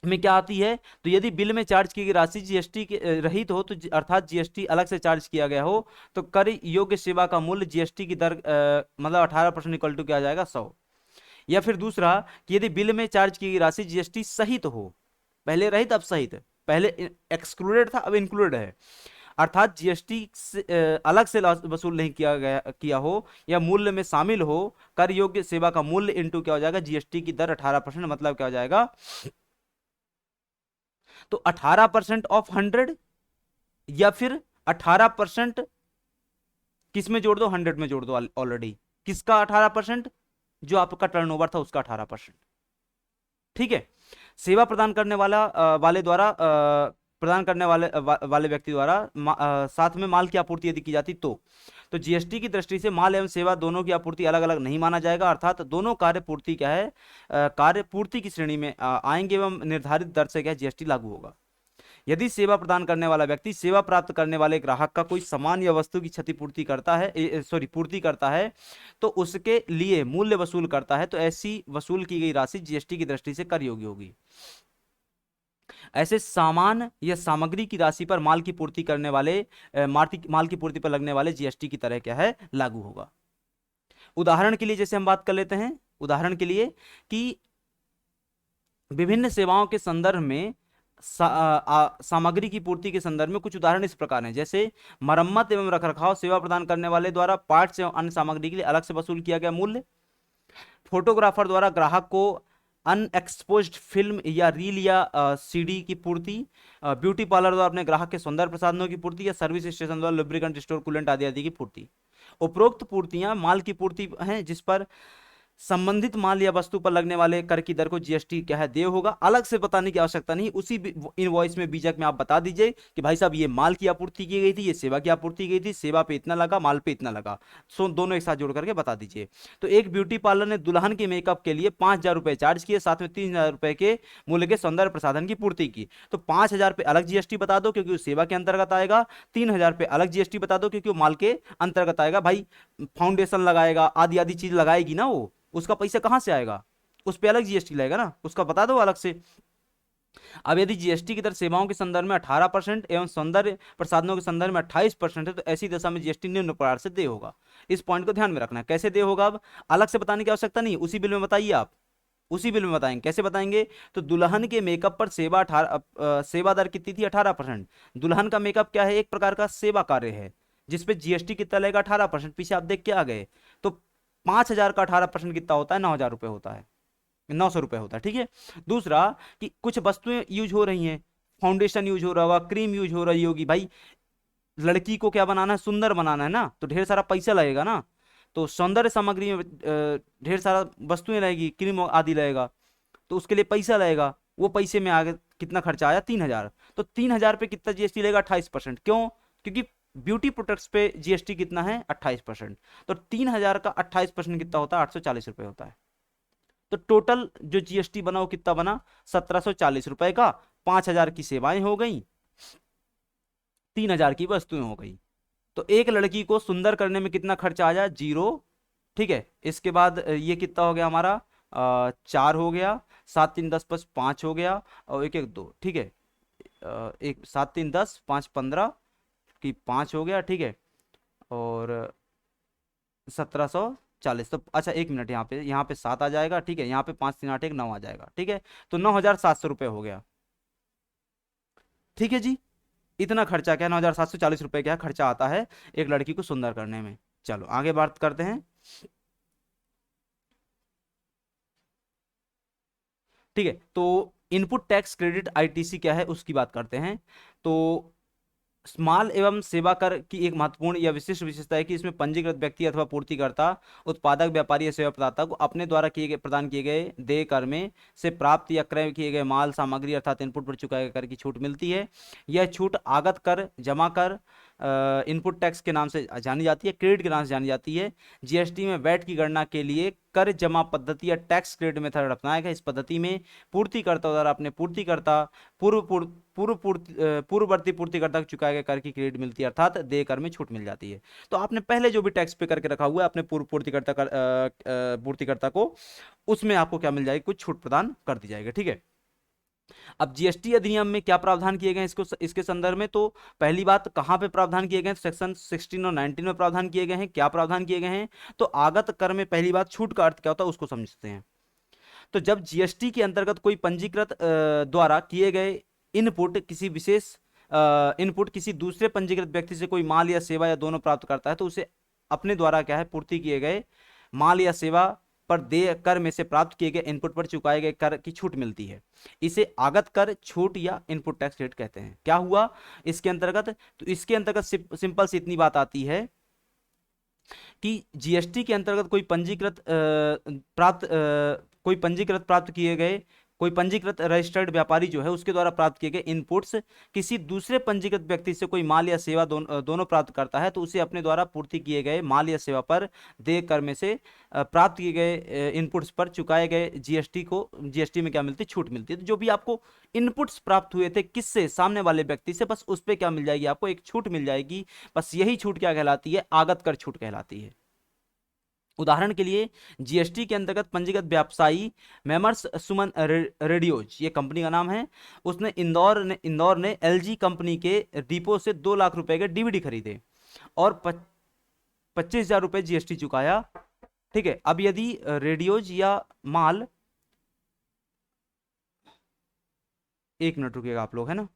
[SPEAKER 1] में क्या आती है, तो यदि बिल में चार्ज की गई राशि जीएसटी के रहित हो, तो अर्थात जीएसटी अलग से चार्ज किया गया हो, तो कर योग्य सेवा का मूल्य जीएसटी की दर मतलब 18% इक्वल टू क्या आ जाएगा, 100। या फिर दूसरा कि यदि बिल में चार्ज की गई राशि जीएसटी सहित हो, पहले रहित अब सहित, पहले एक्सक्लूडेड था अब इंक्लूडेड है, अर्थात जीएसटी अलग से वसूल नहीं किया हो या मूल्य में शामिल हो, कर योग्य सेवा का मूल्य इंटू क्या हो जाएगा, जीएसटी की दर 18%, मतलब क्या हो जाएगा, तो 18% ऑफ 100 या फिर 18% किस में जोड़ दो, 100 में जोड़ दो ऑलरेडी। किसका 18%? जो आपका टर्नओवर था उसका 18%। ठीक है, सेवा प्रदान करने वाले द्वारा प्रदान करने वाले व्यक्ति द्वारा साथ में माल की आपूर्ति यदि की जाती तो जीएसटी की दृष्टि से माल एवं सेवा दोनों की आपूर्ति अलग अलग नहीं माना जाएगा। अर्थात दोनों कार्य पूर्ति क्या है, कार्य पूर्ति की श्रेणी में आएंगे एवं निर्धारित दर से क्या जीएसटी लागू होगा। यदि सेवा प्रदान करने वाला व्यक्ति सेवा प्राप्त करने वाले ग्राहक का कोई सामान या वस्तु की क्षतिपूर्ति करता है, पूर्ति करता है, तो उसके लिए मूल्य वसूल करता है, तो ऐसी वसूल की गई राशि जीएसटी की दृष्टि से कर योग्य होगी। ऐसे सामान या सामग्री की राशि पर माल की पूर्ति करने वाले माल की पूर्ति पर लगने वाले जीएसटी की तरह क्या है, लागू होगा। उदाहरण के लिए जैसे हम बात कर लेते हैं, उदाहरण के लिए कि विभिन्न सेवाओं के संदर्भ में सामग्री की पूर्ति के संदर्भ में कुछ उदाहरण इस प्रकार हैं। जैसे मरम्मत एवं रखरखाव सेवा प्रदान करने वाले द्वारा पार्ट्स एवं अन्य सामग्री के लिए अलग से वसूल किया गया मूल्य, फोटोग्राफर द्वारा ग्राहक को अनएक्सपोज्ड फिल्म या रील या सीडी की पूर्ति, ब्यूटी पार्लर द्वारा अपने ग्राहक के सौंदर्य प्रसाधनों की पूर्ति या सर्विस स्टेशन द्वारा लुब्रिकेंट स्टोर कूलेंट आदि आदि की पूर्ति। उपरोक्त पूर्तियां माल की पूर्ति हैं जिस पर संबंधित माल या वस्तु पर लगने वाले कर की दर को जीएसटी क्या है, देय होगा। अलग से बताने की आवश्यकता नहीं, उसी इनवॉइस में बीजक में आप बता दीजिए कि भाई साहब ये माल की आपूर्ति की गई थी, ये सेवा की आपूर्ति की गई थी, सेवा पे इतना लगा, माल पे इतना लगा, सो दोनों एक साथ जोड़ करके बता दीजिए। तो एक ब्यूटी पार्लर ने दुल्हन के मेकअप के लिए 5,000 रुपए चार्ज किए, साथ में 3,000 रुपए के मूल्य के सौंदर्य प्रसाधन की पूर्ति की। तो 5,000 पे अलग जीएसटी बता दो क्योंकि वो सेवा के अंतर्गत आएगा, 3,000 पे अलग जीएसटी बता दो क्योंकि वो माल के अंतर्गत आएगा। भाई फाउंडेशन लगाएगा, आदि आदि चीज लगाएगी ना वो, उसका पैसा कहां से आएगा, उस पे अलग जीएसटी लगेगा ना, उसका बता दो अलग से। अब यदि जीएसटी की दर सेवाओं के संदर्भ में 18% एवं सौंदर्य प्रसाधनों के संदर्भ में 28% है, तो ऐसी दशा में जीएसटी निम्न प्रकार से देय होगा। इस पॉइंट को ध्यान में रखना है। कैसे देय होगा, अब अलग से बताने की आवश्यकता नहीं, उसी बिल में बताइए आप, उसी बिल में बताएंगे। कैसे बताएंगे, तो दुल्हन के मेकअप पर सेवा 18 सेवा दर कितनी थी, 18%। दुल्हन का मेकअप क्या है, एक प्रकार का सेवा कार्य है जिसपे जीएसटी कितना लगेगा, 18%। पीछे आप देख के आ गए। तो 5,000 का 18% कितना होता है, 9,000 रुपये होता है, 900 रुपये होता है, ठीक है। दूसरा कि कुछ वस्तुएं यूज हो रही हैं, फाउंडेशन यूज हो रहा होगा, क्रीम यूज हो रही होगी। भाई लड़की को क्या बनाना है, सुंदर बनाना है ना, तो ढेर सारा पैसा लगेगा ना। तो सौंदर्य सामग्री में ढेर सारा वस्तुएं रहेगी, क्रीम आदि लगेगा, तो उसके लिए पैसा लगेगा। वो पैसे में आगे कितना खर्चा आया, 3,000। तो 3,000 पे कितना जीएसटी लगेगा, 28%। क्यों, क्योंकि ब्यूटी प्रोडक्ट्स पे जीएसटी कितना है, 28%। तो 3,000 का 28% कितना होता है, 840 रुपये होता है। तो टोटल जो जीएसटी बना वो कितना बना, 1,740 रुपए का। 5,000 की सेवाएं हो गई, 3,000 की वस्तुएं हो गई। तो एक लड़की को सुंदर करने में कितना खर्चा आया, 0। ठीक है, इसके बाद ये कितना हो गया हमारा, 4 हो गया, 7 3 10 5 हो गया, और एक एक 2, ठीक है। एक 7 3 10 5 15 की 5 हो गया, ठीक है। और 1,740। तो अच्छा एक मिनट, यहाँ पे 7 आ जाएगा, ठीक है। यहाँ पे 5 3 8 1 9 आ जाएगा, ठीक है। तो 9,700 रुपये हो गया, ठीक है जी। इतना खर्चा क्या, 9,740 रुपये क्या खर्चा आता है एक लड़की को सुंदर करने में। चलो आगे बात करते हैं, ठीक है। तो इनपुट टैक्स क्रेडिट आईटीसी क्या है उसकी बात करते हैं। तो माल एवं सेवा कर की एक महत्वपूर्ण या विशिष्ट विशेषता है कि इसमें पंजीकृत व्यक्ति अथवा पूर्तिकर्ता, उत्पादक, व्यापारी या सेवा प्रदाता को अपने द्वारा किए गए प्रदान किए गए देय कर में से प्राप्त या क्रय किए गए माल सामग्री अर्थात इनपुट पर चुकाए गए कर की छूट मिलती है। यह छूट आगत कर, जमा कर, इनपुट टैक्स के नाम से जानी जाती है, क्रेडिट के नाम से जानी जाती है। जीएसटी में वैट की गणना के लिए कर जमा पद्धति या टैक्स क्रेडिट मेथड अपनाया गया। इस पद्धति में पूर्तिकर्ता द्वारा अपने पूर्तिकर्ता पूर्व पूर्व पूर्ववर्ती पूर्तिकर्ता को चुकाए गए कर की क्रेडिट मिलती है, अर्थात देय कर में छूट मिल जाती है। तो आपने पहले जो भी टैक्स पे करके रखा हुआ है अपने पूर्व पूर्तिकर्ता को, उसमें आपको क्या मिल जाएगी, कुछ छूट प्रदान कर दी जाएगी, ठीक है। अब जीएसटी अधिनियम में क्या प्रावधान किए गए हैं इसको, इसके संदर्भ में तो पहली बात कहाँ पे प्रावधान किए गए हैं, सेक्शन 16 और 19 में प्रावधान किए गए हैं। क्या प्रावधान किए गए हैं, तो आगत कर में पहली बात छूट का अर्थ क्या होता है उसको समझते हैं। तो जब जीएसटी के अंतर्गत कोई पंजीकृत द्वारा किए गए इनपुट किसी विशेष इनपुट किसी दूसरे पंजीकृत व्यक्ति से कोई माल या सेवा या दोनों प्राप्त करता है, तो उसे अपने द्वारा क्या है, पूर्ति किए गए माल या सेवा पर देय कर में से प्राप्त किए गए इनपुट पर चुकाए गए कर की छूट मिलती है। इसे आगत कर छूट या इनपुट टैक्स रेट कहते हैं। क्या हुआ इसके अंतर्गत, तो इसके अंतर्गत सिंपल सी इतनी बात आती है कि जीएसटी के अंतर्गत कोई पंजीकृत प्राप्त किए गए, कोई पंजीकृत रजिस्टर्ड व्यापारी जो है उसके द्वारा प्राप्त किए गए इनपुट्स किसी दूसरे पंजीकृत व्यक्ति से कोई माल या सेवा दोनों प्राप्त करता है, तो उसे अपने द्वारा पूर्ति किए गए माल या सेवा पर देय कर में से प्राप्त किए गए इनपुट्स पर चुकाए गए जीएसटी में क्या मिलती है, छूट मिलती है। तो जो भी आपको इनपुट्स प्राप्त हुए थे किससे, सामने वाले व्यक्ति से, बस उस पर क्या मिल जाएगी, आपको एक छूट मिल जाएगी। बस यही छूट क्या कहलाती है, आगत कर छूट कहलाती है। उदाहरण के लिए जीएसटी के अंतर्गत पंजीकृत व्यवसायी मेमर्स सुमन रेडियोज, ये कंपनी का नाम है, उसने इंदौर ने एलजी कंपनी के डिपो से 2 लाख रुपए के डीवीडी खरीदे और 25,000 रुपए जीएसटी चुकाया, ठीक है। अब यदि रेडियोज या माल, एक मिनट रुकिएगा आप लोग, है ना।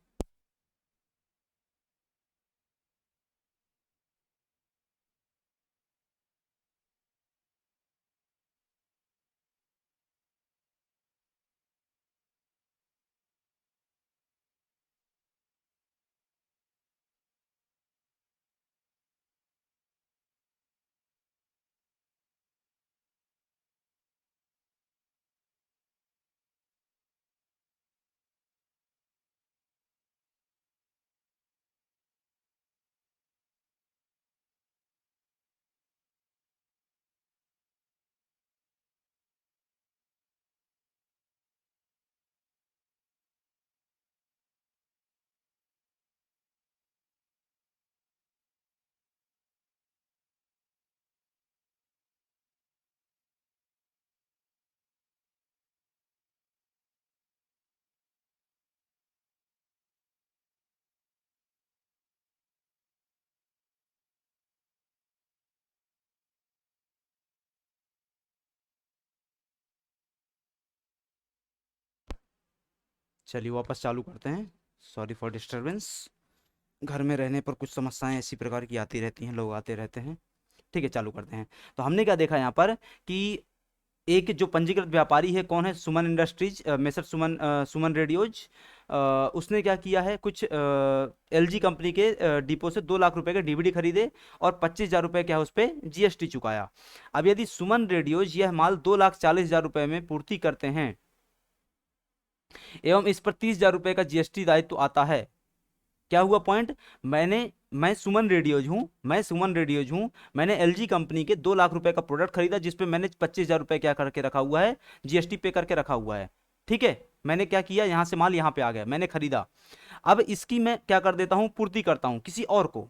[SPEAKER 1] चलिए वापस चालू करते हैं। Sorry for disturbance. घर में रहने पर कुछ समस्याएं ऐसी प्रकार की आती रहती हैं, लोग आते रहते हैं। ठीक है, चालू करते हैं। तो हमने क्या देखा यहाँ पर कि एक जो पंजीकृत व्यापारी है, कौन है, सुमन इंडस्ट्रीज, मिस्टर सुमन, सुमन रेडियोज। उसने क्या किया है, कुछ एलजी कंपनी के डिपो से 2 लाख रुपए के डीवीडी खरीदे और 25,000 रुपए क्या है उस पर जीएसटी चुकाया। अब यदि सुमन रेडियोज यह माल 2,40,000 रुपए में पूर्ति करते हैं एवं इस पर 30,000 रुपए का जीएसटी दायित्व आता है। क्या हुआ पॉइंट, मैं सुमन रेडियोज हूं, मैंने एलजी कंपनी के 2 लाख रुपए का प्रोडक्ट खरीदा जिसपे मैंने 25,000 रुपए क्या करके रखा हुआ है, जीएसटी पे करके रखा हुआ है। ठीक है, मैंने क्या किया, यहां से माल यहां पे आ गया, मैंने खरीदा। अब इसकी मैं क्या कर देता हूं, पूर्ति करता हूं किसी और को।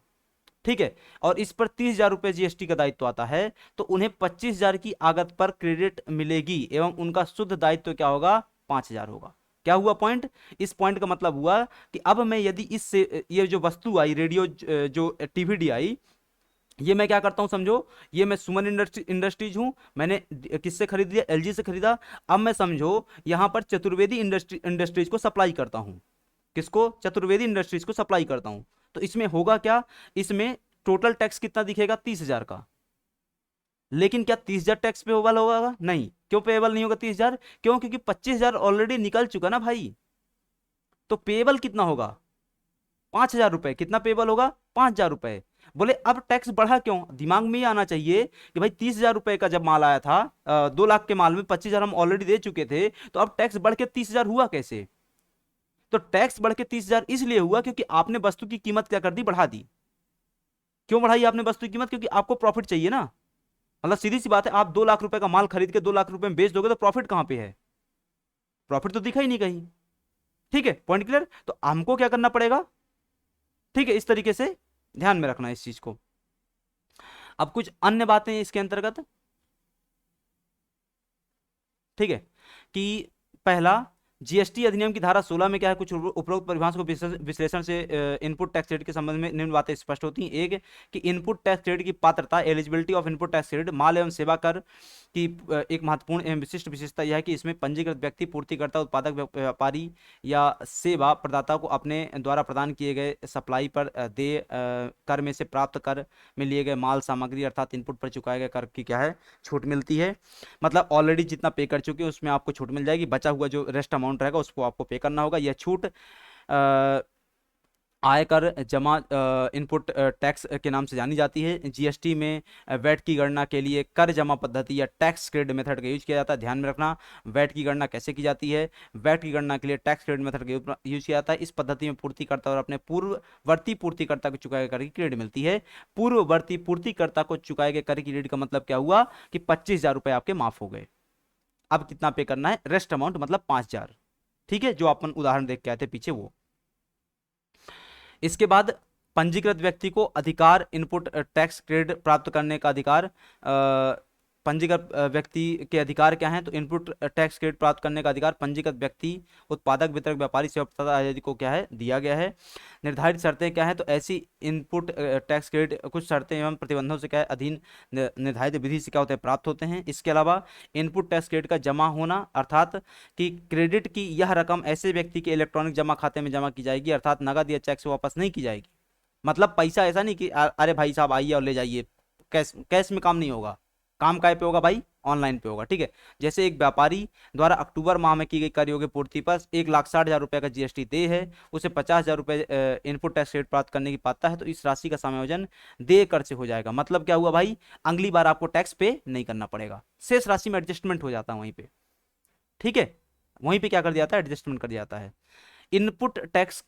[SPEAKER 1] ठीक है, और इस पर 30,000 रुपए जीएसटी का दायित्व आता है, तो उन्हें 25,000 की आगत पर क्रेडिट मिलेगी एवं उनका शुद्ध दायित्व क्या होगा, 5,000 होगा। क्या हुआ पॉइंट, इस पॉइंट का मतलब हुआ कि अब मैं यदि इससे ये जो वस्तु आई, रेडियो जो टीवीडी आई, ये मैं क्या करता हूं समझो, ये मैं सुमन इंडस्ट्रीज हूं, मैंने किससे खरीद लिया, एलजी से खरीदा। अब मैं समझो यहां पर चतुर्वेदी इंडस्ट्रीज को सप्लाई करता हूं, किसको, चतुर्वेदी इंडस्ट्रीज को सप्लाई करता हूं। तो इसमें होगा क्या, इसमें टोटल टैक्स कितना दिखेगा, 30,000 का। लेकिन क्या 30,000 टैक्स पेबल होगा, नहीं। क्यों पेबल नहीं होगा 30,000, क्यों, क्योंकि 25,000 ऑलरेडी निकल चुका ना भाई। तो पेबल कितना होगा, 5,000 रुपए। कितना पेबल होगा, 5,000 रुपए। बोले अब टैक्स बढ़ा क्यों, दिमाग में ये आना चाहिए कि भाई 30,000 रुपए का जब माल आया था, 2 लाख के माल में 25,000 हम ऑलरेडी दे चुके थे, तो अब टैक्स बढ़ के 30,000 हुआ कैसे। तो टैक्स बढ़ के 30,000 इसलिए हुआ क्योंकि आपने वस्तु की कीमत क्या कर दी, बढ़ा दी। क्यों बढ़ाई आपने वस्तु की कीमत, क्योंकि आपको प्रॉफिट चाहिए ना। मतलब सीधी सी बात है, आप 2 लाख रुपए का माल खरीद के 2 लाख रुपए में बेच दोगे तो प्रॉफिट कहां पे है, प्रॉफिट तो दिखा ही नहीं कहीं। ठीक है, पॉइंट क्लियर। तो हमको क्या करना पड़ेगा, ठीक है, इस तरीके से ध्यान में रखना है इस चीज को। अब कुछ अन्य बातें इसके अंतर्गत, ठीक है, कि पहला, जीएसटी अधिनियम की धारा 16 में क्या है, कुछ उपरोक्त परिभाषा को विश्लेषण से इनपुट टैक्स क्रेडिट के संबंध में निम्न बातें स्पष्ट होती हैं। एक, कि इनपुट टैक्स क्रेडिट की पात्रता, eligibility of input tax credit, माल एवं सेवा कर की एक महत्वपूर्ण एवं विशिष्ट विशेषता यह है कि इसमें पंजीकृत व्यक्ति, पूर्तिकर्ता, उत्पादक, व्यापारी या सेवा प्रदाता को अपने द्वारा प्रदान किए गए सप्लाई पर देय कर में से प्राप्त कर में लिए गए माल सामग्री अर्थात इनपुट पर चुकाए गए कर की क्या है, छूट मिलती है। मतलब ऑलरेडी जितना पे कर चुके हैं उसमें आपको छूट मिल जाएगी, बचा हुआ जो रेस्ट अमाउंट रहेगा उसको आपको पे करना होगा। यह छूट आयकर जमा इनपुट टैक्स के नाम से जानी जाती है। जीएसटी में वैट की गणना के लिए कर जमा पद्धति या टैक्स क्रेडिट मेथड का यूज किया जाता है। ध्यान में रखना, वैट की गणना कैसे की जाती है, वैट की गणना के लिए टैक्स क्रेडिट मेथड का यूज किया जाता है। इस पद्धति में पूर्तिकर्ता और अपने पूर्ववर्ती पूर्तिकर्ता को चुकाए गए कर की क्रेडिट मिलती है। पूर्ववर्ती पूर्तिकर्ता को चुकाए गए कर की क्रेडिट का मतलब क्या हुआ कि 25,000 रुपए आपके माफ हो गए। अब कितना पे करना है, रेस्ट अमाउंट मतलब 5,000। ठीक है, जो अपन उदाहरण देख के आए थे पीछे वो। इसके बाद पंजीकृत व्यक्ति को अधिकार, इनपुट टैक्स क्रेडिट प्राप्त करने का अधिकार। पंजीकृत व्यक्ति के अधिकार क्या हैं, तो इनपुट टैक्स क्रेडिट प्राप्त करने का अधिकार पंजीकृत व्यक्ति, उत्पादक, वितरक, व्यापारी, सेवा प्रदाता आदि को क्या है, दिया गया है। निर्धारित शर्तें क्या है, तो ऐसी इनपुट टैक्स क्रेडिट कुछ शर्तें एवं प्रतिबंधों से क्या है, अधीन निर्धारित विधि से क्या होते हैं, प्राप्त होते हैं। इसके अलावा इनपुट टैक्स क्रेडिट का जमा होना, अर्थात कि क्रेडिट की यह रकम ऐसे व्यक्ति के इलेक्ट्रॉनिक जमा खाते में जमा की जाएगी, अर्थात नगद या चेक से वापस नहीं की जाएगी। मतलब पैसा ऐसा नहीं कि अरे भाई साहब आइए और ले जाइए, कैश कैश में काम नहीं होगा। काम काय पे होगा भाई, ऑनलाइन पे होगा। ठीक है, जैसे एक व्यापारी द्वारा अक्टूबर माह में की गई कर योग्य पूर्ति पर 1,60,000 रुपए का जीएसटी देय है, उसे 50,000 रुपए इनपुट टैक्स क्रेडिट प्राप्त करने की पात्रता है, तो इस राशि का समायोजन देय कर से हो जाएगा। मतलब क्या हुआ भाई, अगली बार आपको टैक्स पे नहीं करना पड़ेगा, शेष राशि में एडजस्टमेंट हो जाता है वहीं पे। ठीक है, वहीं पे क्या कर दिया जाता है, एडजस्टमेंट कर दिया जाता है। इनपुट टैक्स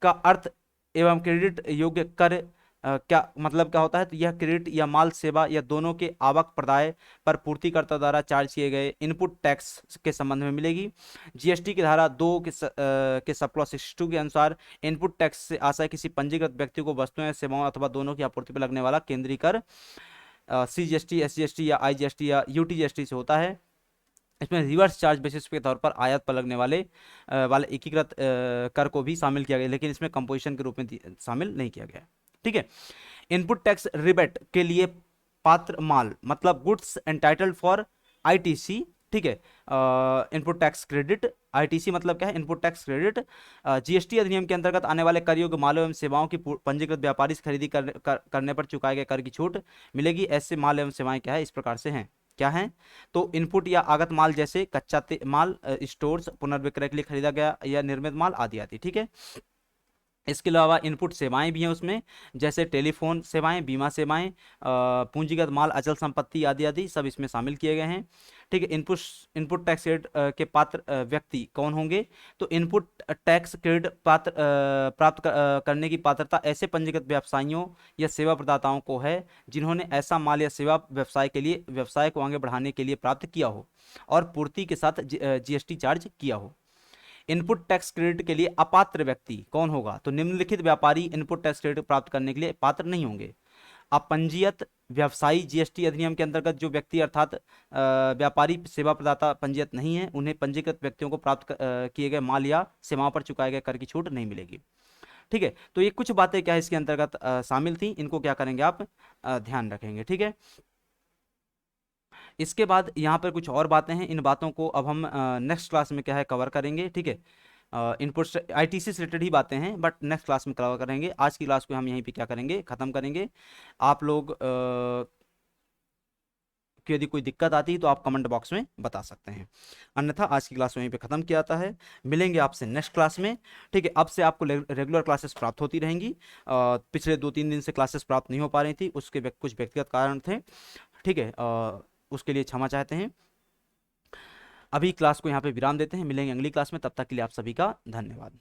[SPEAKER 1] का अर्थ एवं क्रेडिट योग्य कर क्या मतलब क्या होता है, तो यह क्रेडिट या माल सेवा या दोनों के आवक प्रदाय पर पूर्तिकर्ता द्वारा चार्ज किए गए इनपुट टैक्स के संबंध में मिलेगी। जीएसटी की धारा 2 के सब क्लॉज 62 के अनुसार इनपुट टैक्स से आशय किसी पंजीकृत व्यक्ति को वस्तुएं, सेवाओं अथवा दोनों की आपूर्ति पर लगने वाला केंद्रीय कर सीजीएसटी, एसजीएसटी या आईजीएसटी या यूटीजीएसटी से होता है। इसमें रिवर्स चार्ज बेसिस के तौर पर आयात पर लगने वाले एकीकृत कर को भी शामिल किया गया, लेकिन इसमें कंपोजिशन के रूप में शामिल नहीं किया गया। ठीक है, इनपुट टैक्स रिबेट के लिए पात्र माल मतलब गुड्स एंटाइटल्ड फॉर आईटीसी, ठीक है। इनपुट टैक्स क्रेडिट, आईटीसी मतलब क्या है, इनपुट टैक्स क्रेडिट। जीएसटी अधिनियम के अंतर्गत आने वाले कर योग्य मालों एवं सेवाओं की पंजीकृत व्यापारी से खरीदी करने पर चुकाए गए कर की छूट मिलेगी। ऐसे माल एवं सेवाएं क्या है, इस प्रकार से हैं, क्या है, तो इनपुट या आगत माल जैसे कच्चा माल, स्टोर्स, पुनर्विक्रय के लिए खरीदा गया या निर्मित माल आदि आदि, ठीक है। इसके अलावा इनपुट सेवाएं भी हैं उसमें, जैसे टेलीफोन सेवाएं, बीमा सेवाएं, पूंजीगत माल, अचल संपत्ति आदि आदि सब इसमें शामिल किए गए हैं, ठीक है। इनपुट टैक्स क्रेडिट के पात्र व्यक्ति कौन होंगे, तो इनपुट टैक्स क्रेडिट प्राप्त करने की पात्रता ऐसे पंजीकृत व्यवसायियों या सेवा प्रदाताओं को है जिन्होंने ऐसा माल या सेवा व्यवसाय को आगे बढ़ाने के लिए प्राप्त किया हो और पूर्ति के साथ जीएसटी चार्ज किया हो। इनपुट टैक्स क्रेडिट के लिए अपात्र व्यक्ति कौन होगा, तो निम्नलिखित व्यापारी इनपुट टैक्स क्रेडिट प्राप्त करने के लिए पात्र नहीं होंगे। अपंजीयत व्यवसायी, जीएसटी अधिनियम के अंतर्गत जो व्यक्ति अर्थात व्यापारी सेवा प्रदाता पंजीयत नहीं है, उन्हें पंजीकृत व्यक्तियों को प्राप्त किए गए माल या सेवाओं पर चुकाए गए कर की छूट नहीं मिलेगी, ठीक है। तो ये कुछ बातें क्या है इसके अंतर्गत शामिल थी, इनको क्या करेंगे आप ध्यान रखेंगे, ठीक है। इसके बाद यहाँ पर कुछ और बातें हैं, इन बातों को अब हम नेक्स्ट क्लास में क्या है कवर करेंगे, ठीक है। इनपुट आईटीसी से रिलेटेड ही बातें हैं, बट नेक्स्ट क्लास में कवर करेंगे। आज की क्लास को हम यहीं पे क्या करेंगे, ख़त्म करेंगे। आप लोग कि यदि कोई दिक्कत आती है तो आप कमेंट बॉक्स में बता सकते हैं, अन्यथा आज की क्लास वहीं पे ख़त्म किया जाता है। मिलेंगे आपसे नेक्स्ट क्लास में, ठीक है। अब से आपको रेगुलर क्लासेस प्राप्त होती रहेंगी। पिछले 2-3 दिन से क्लासेस प्राप्त नहीं हो पा रही थी, उसके कुछ व्यक्तिगत कारण थे, ठीक है। उसके लिए क्षमा चाहते हैं। अभी क्लास को यहाँ पे विराम देते हैं, मिलेंगे अगली क्लास में, तब तक के लिए आप सभी का धन्यवाद।